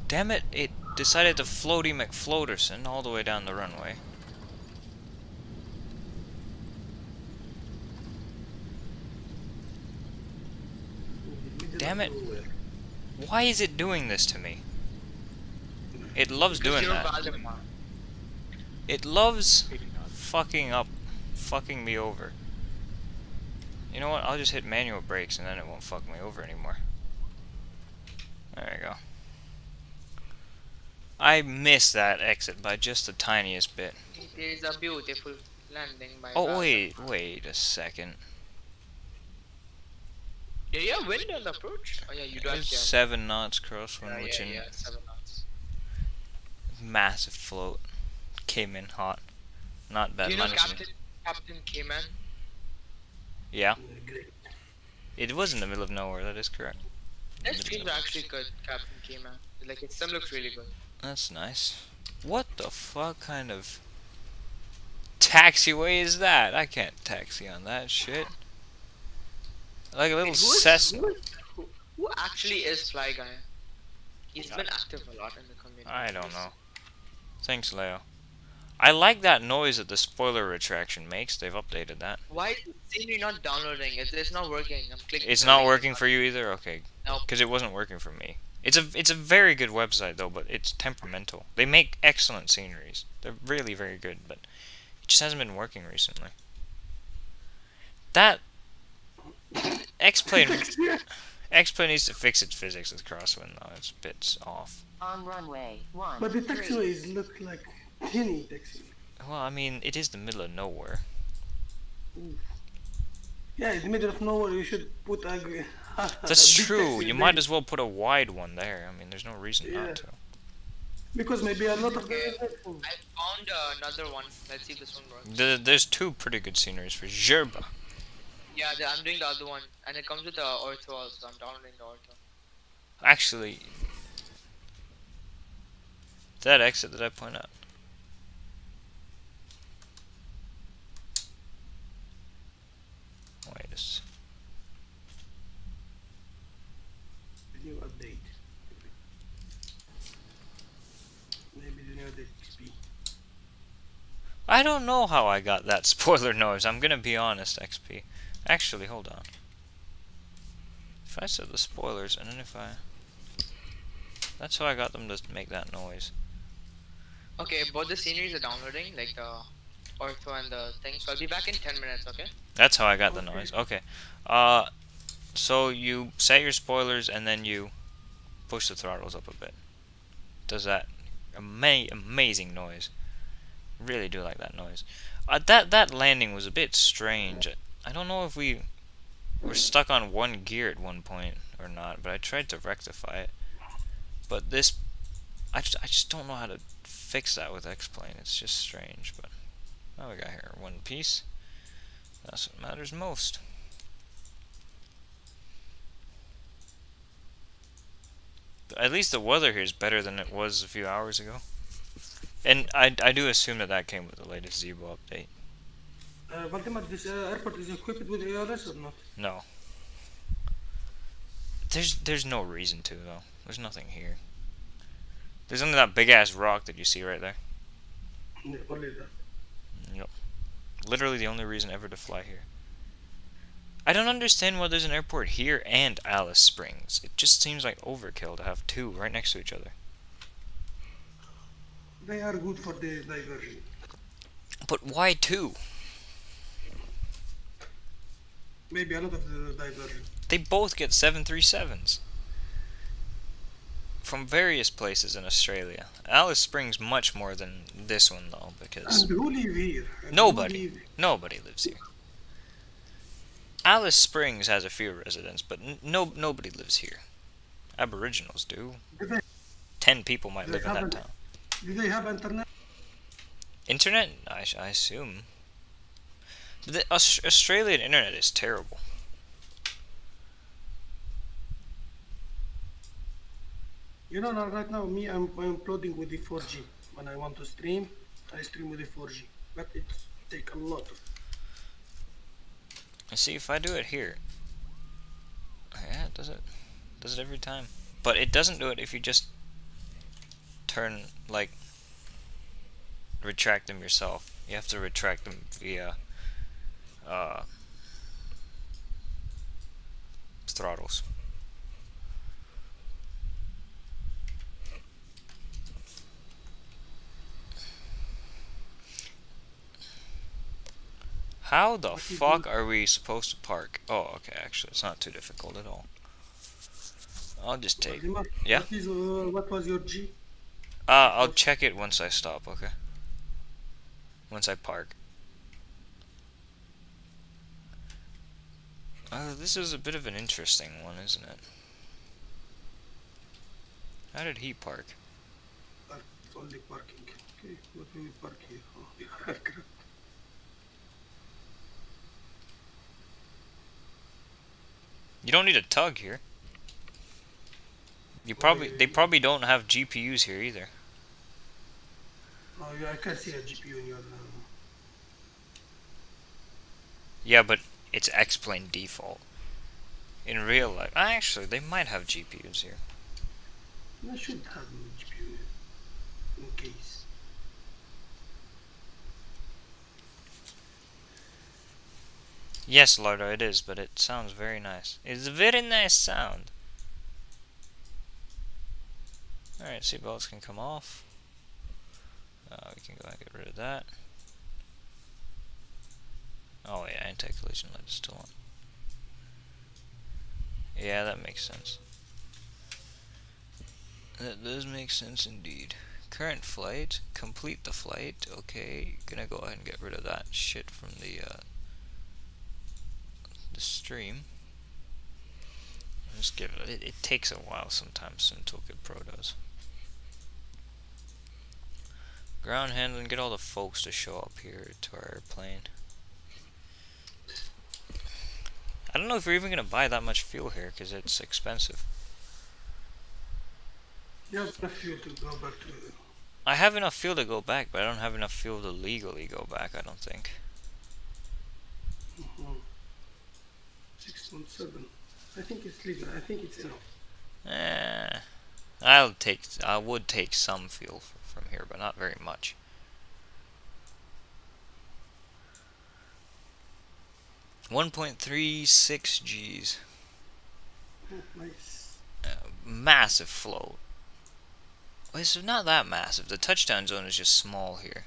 Damn it! It decided to floaty McFloaterson all the way down the runway. Damn it! Why is it doing this to me? It loves doing that. It loves fucking me over. You know what? I'll just hit manual brakes and then it won't fuck me over anymore. There you go. I missed that exit by just the tiniest bit. It is a beautiful landing by Oh, wait a second. Did you have wind on the approach? Oh yeah, you don't have. 7 knots crosswind, which in 7 knots. massive float. Came in hot. Not bad. Do you know Captain K-Man? Yeah. It was in the middle of nowhere, that is correct. That stream's actually good, Captain K-Man. Like, it still looks really good. That's nice. What the fuck kind of taxiway is that? I can't taxi on that shit. Like a little Cessna. Who actually is Fly Guy? He's been active a lot in the community. I don't know. Thanks, Leo. I like that noise that the spoiler retraction makes. They've updated that. Why is the scenery not downloading? It's not working. I'm clicking. It's not working for you either? Okay. Nope. Because it wasn't working for me. It's a very good website though, but it's temperamental. They make excellent sceneries. They're really very good, but it just hasn't been working recently. That X-Plane needs to fix its physics with crosswind though. It's a bit off. On runway 1. But the taxiways look like tiny taxi. Well, I mean, it is the middle of nowhere. Ooh. Yeah, in the middle of nowhere, you should put a. That's true. You might as well put a wide one there. I mean, there's no reason not to. Because maybe a lot of. I found another one. Let's see if this one works. There's 2 pretty good sceneries for Zerba. Yeah, I'm doing the other one, and it comes with the ortho also. I'm downloading the ortho. Actually, that exit that I point out. Wait a second. The new update. Maybe the new update XP. I don't know how I got that spoiler noise. I'm gonna be honest, XP. Actually, hold on. If I set the spoilers and then if I... That's how I got them to make that noise. Okay, both the sceneries are downloading, like the ortho and the thing. So I'll be back in 10 minutes, okay? That's how I got the noise. Okay. So you set your spoilers and then you push the throttles up a bit. Does that amazing noise. Really do like that noise. That landing was a bit strange. I don't know if we were stuck on one gear at one point or not, but I tried to rectify it. But this, I just don't know how to fix that with X-Plane. It's just strange, but oh, we got here one piece. That's what matters most. At least the weather here is better than it was a few hours ago. And I do assume that came with the latest Zibo update. Valdemar, this airport is equipped with ARS or not? No. There's no reason to though. There's nothing here. There's only that big ass rock that you see right there. Yeah, only that. Yep. Literally the only reason ever to fly here. I don't understand why there's an airport here and Alice Springs. It just seems like overkill to have 2 right next to each other. They are good for the diversion. but why 2? Maybe a lot of the diversion. They both get 737s. From various places in Australia. Alice Springs much more than this one though, because And who live here? And nobody who live- nobody lives here. Alice Springs has a few residents, but nobody lives here. Aboriginals do. Do they, 10 people might do live they in have that an- town. do they have internet? Internet? I assume. But the Australian internet is terrible. You know, right now, me, I'm uploading with the 4G. When I want to stream, I stream with the 4G. But it take a lot of... And see, if I do it here, yeah, it does it. Does it every time. But it doesn't do it if you just turn, like, retract them yourself. You have to retract them via throttles. How the fuck are we supposed to park? Oh, okay, actually, it's not too difficult at all. I'll just take... Yeah? What was your G? I'll check it once I stop, okay? Once I park. This is a bit of an interesting one, isn't it? How did he park? It's only parking. Okay, what will we park here? Oh, the aircraft. You don't need a tug here. They probably don't have GPUs here either. Oh, yeah, I can see a GPU in your... Yeah, but it's X-Plane default. In real life, actually, they might have GPUs here. I should have a GPU in case. Yes, Lardo, it is, but it sounds very nice. It's a very nice sound. Alright, seatbelts can come off. We can go and get rid of that. Oh yeah, anti-collision light is still on. Yeah, that makes sense. That does make sense indeed. Current flight, complete the flight. Okay, gonna go ahead and get rid of that shit from the stream. Just give it. It takes a while sometimes. Toolkit Pro does. Ground handling. Get all the folks to show up here to our airplane. I don't know if we're even gonna buy that much fuel here because it's expensive. You have enough fuel to go back to... I have enough fuel to go back, but I don't have enough fuel to legally go back, I don't think. 6.7. I think it's legal. I think it's enough. I would take some fuel from here, but not very much. $1.36 Gs. Oh, nice. Massive float. Well, it's not that massive. The touchdown zone is just small here,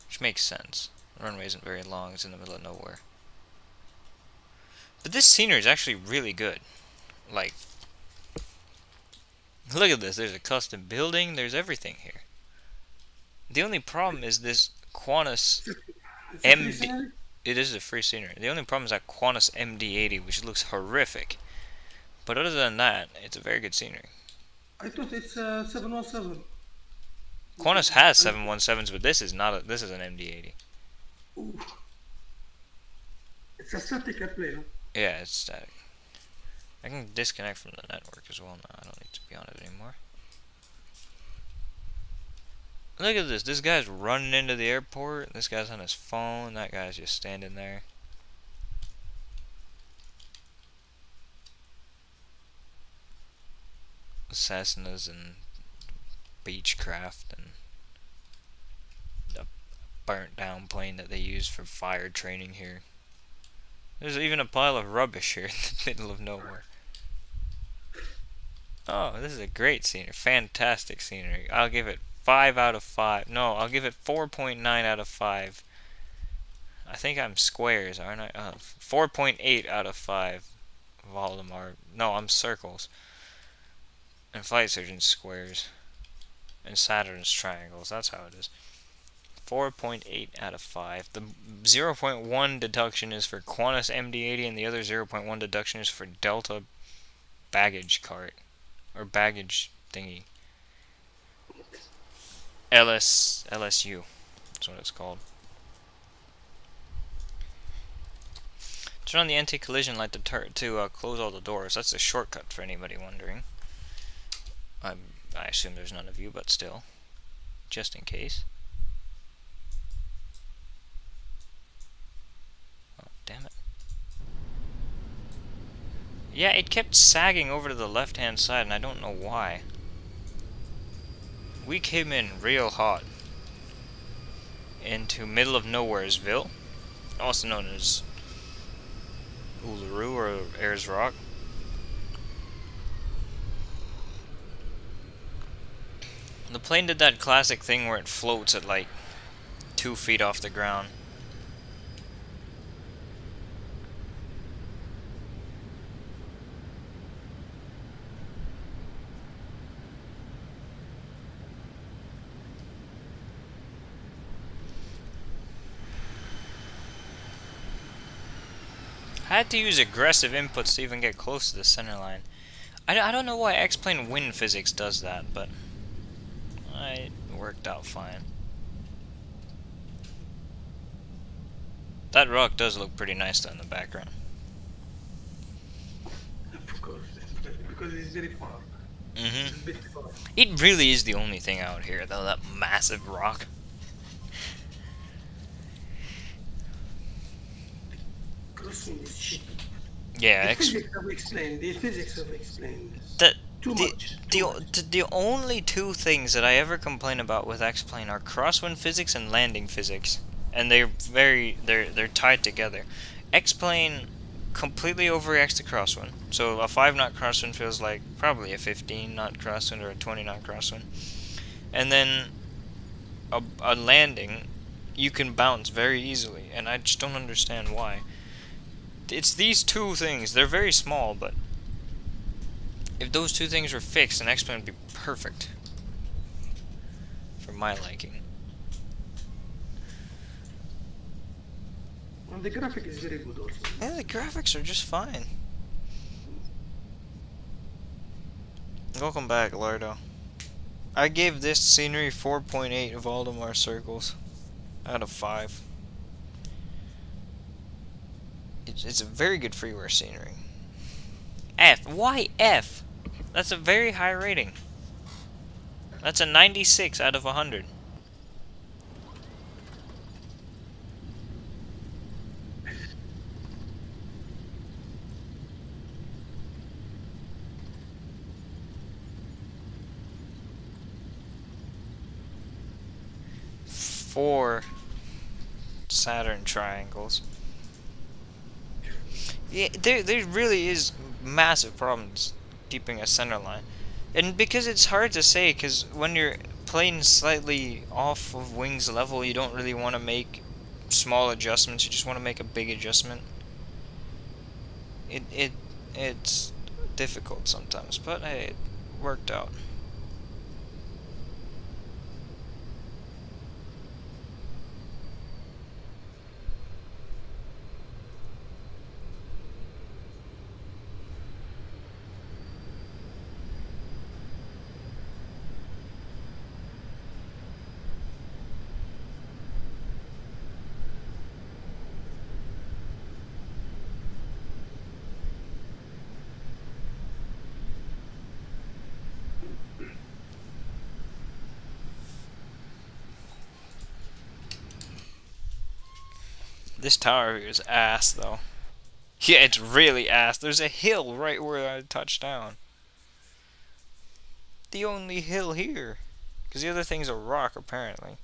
which makes sense. The runway isn't very long. It's in the middle of nowhere. But this scenery is actually really good. Like, look at this. There's a custom building. There's everything here. The only problem is this Qantas MD. It is a free scenery. The only problem is that Qantas MD-80, which looks horrific. But other than that, it's a very good scenery. I thought it's 717. Qantas has 717s, but this is not a. This is an MD-80. Ooh. It's a static airplane. Huh? Yeah, it's static. I can disconnect from the network as well now. I don't need to be on it anymore. Look at this. This guy's running into the airport. This guy's on his phone. That guy's just standing there. Cessnas and Beechcraft and a burnt down plane that they use for fire training here. There's even a pile of rubbish here in the middle of nowhere. Oh, this is a great scenery. Fantastic scenery. I'll give it 5 out of 5. No, I'll give it 4.9 out of 5. I think I'm squares, aren't I? 4.8 out of 5. Voldemort. No, I'm circles. And Flight Surgeon's squares. And Saturn's triangles. That's how it is. 4.8 out of 5. The 0.1 deduction is for Qantas MD-80, and the other 0.1 deduction is for Delta baggage cart. Or baggage thingy. LSU. That's what it's called. Turn on the anti-collision light to close all the doors. That's a shortcut for anybody wondering. I assume there's none of you, but still. Just in case. Oh, damn it. Yeah, it kept sagging over to the left-hand side, and I don't know why. We came in real hot into middle of nowheresville, also known as Uluru or Ayers Rock. The plane did that classic thing where it floats at like 2 feet off the ground. I had to use aggressive inputs to even get close to the center line. I don't know why X-plane wind physics does that, but it worked out fine. That rock does look pretty nice though in the background. Of course, because it's very far. Mm-hmm. It's a bit far. It really is the only thing out here though, that massive rock. Crosswind is shit. Yeah, The physics have explained. Too much. The only two things that I ever complain about with X-plane are crosswind physics and landing physics, and they're tied together. X-plane completely overreacts to crosswind, so a 5-knot crosswind feels like probably a 15-knot crosswind or a 20-knot crosswind, and then a landing you can bounce very easily, and I just don't understand why. It's these two things. They're very small, but if those two things were fixed, an X-plane would be perfect for my liking. And the graphic is very good also. Yeah, the graphics are just fine. Welcome back, Lardo. I gave this scenery 4.8 Voldemort circles out of 5. It's a very good freeware scenery. F. Why F? That's a very high rating. That's a 96 out of 100. Four Saturn triangles. Yeah, there really is massive problems keeping a center line. And because it's hard to say, because when you're playing slightly off of wings level, you don't really want to make small adjustments, you just want to make a big adjustment. It's difficult sometimes, but hey, it worked out. This tower here is ass, though. Yeah, it's really ass. There's a hill right where I touched down. The only hill here. Because the other thing's a rock, apparently.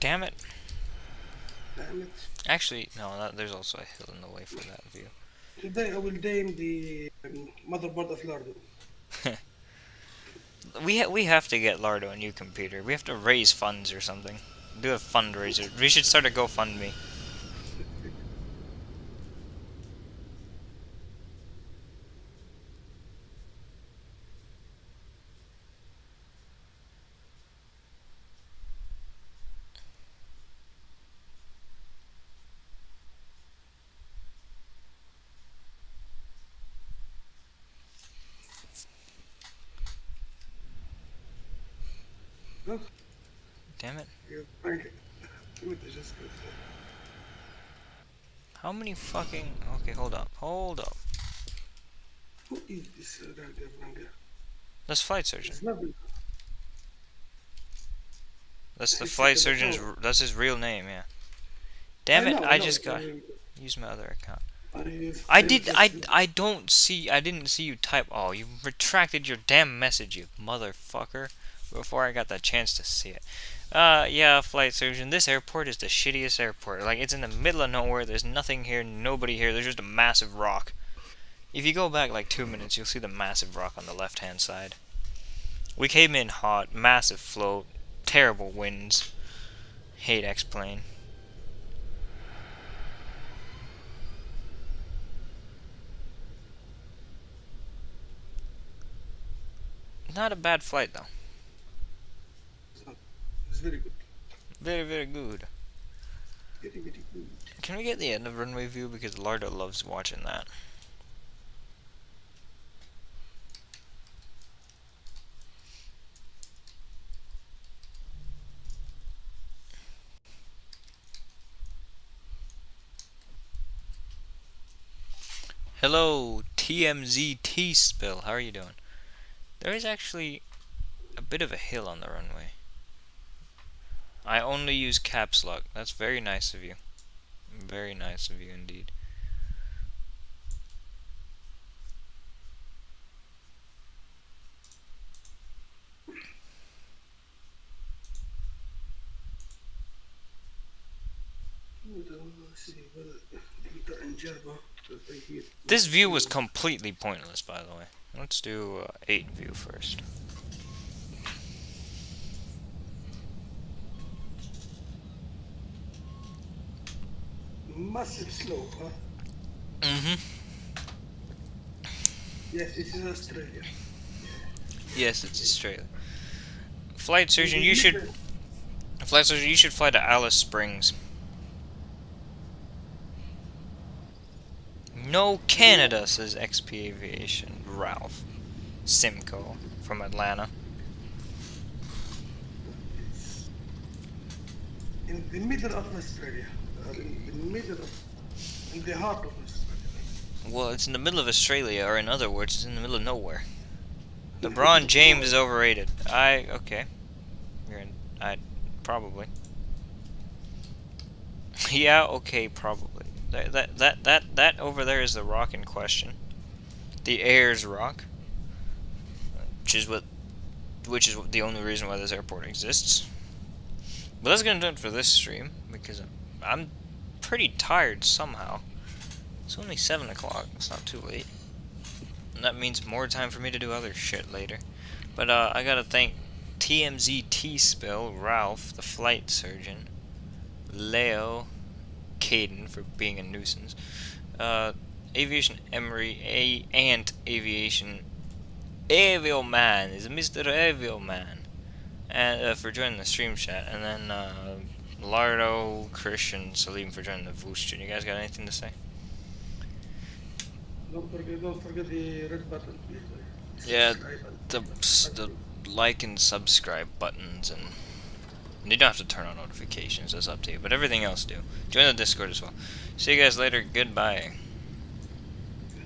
Damn it. Damn it. Actually, no, there's also a hill in the way for that view. Today I will name the motherboard of Lardo. We have to get Lardo a new computer. We have to raise funds or something. Do a fundraiser. We should start a GoFundMe. Look. Damn it. Just How many fucking... Okay, hold up. Hold up. who is this Ranger? That's Flight Surgeon. It's not That's the It's Flight the Surgeon's... phone. That's his real name, yeah. Damn it, know, I know. just got... Use my other account. I didn't see you type... Oh, you retracted your damn message, you motherfucker. Before I got the chance to see it. Yeah, Flight Surgeon, this airport is the shittiest airport. Like, it's in the middle of nowhere, there's nothing here, nobody here, there's just a massive rock. If you go back like 2 minutes, you'll see the massive rock on the left-hand side. We came in hot, massive float, terrible winds. Hate X-Plane. Not a bad flight, though. It's very good. Very, very good. Very, very good. Can we get the end of runway view? Because Lardo loves watching that. Hello, TMZT Spill. How are you doing? There is actually a bit of a hill on the runway. I only use caps lock. That's very nice of you. Very nice of you indeed. This view was completely pointless, by the way. Let's do 8 view first. Massive slope, huh? Mm-hmm. Yes, this is Australia. Yes, it's Australia. Flight Surgeon, you should... Flight Surgeon, you should fly to Alice Springs. No Canada, says XP Aviation. Ralph. Simcoe from Atlanta. In the middle of Australia. In the heart of Australia. Well, it's in the middle of Australia, or in other words, it's in the middle of nowhere. LeBron James is overrated. Okay. Probably. Yeah, okay, probably. That over there is the rock in question. The Ayers rock. Which is the only reason why this airport exists. But that's gonna do it for this stream, because I'm pretty tired somehow. It's only 7 o'clock, it's not too late. And that means more time for me to do other shit later. But I gotta thank TMZT Spill, Ralph, the Flight Surgeon, Leo, Caden for being a nuisance, Aviation Emery, and Aviation Avioman is Mr. Avioman, and for joining the stream chat, and then Lardo, Christian, Salim for joining the Voice stream. You guys got anything to say? Don't forget the red button, please. Yeah, the like and subscribe buttons, and you don't have to turn on notifications, that's up to you, but everything else do. Join the Discord as well. See you guys later, goodbye.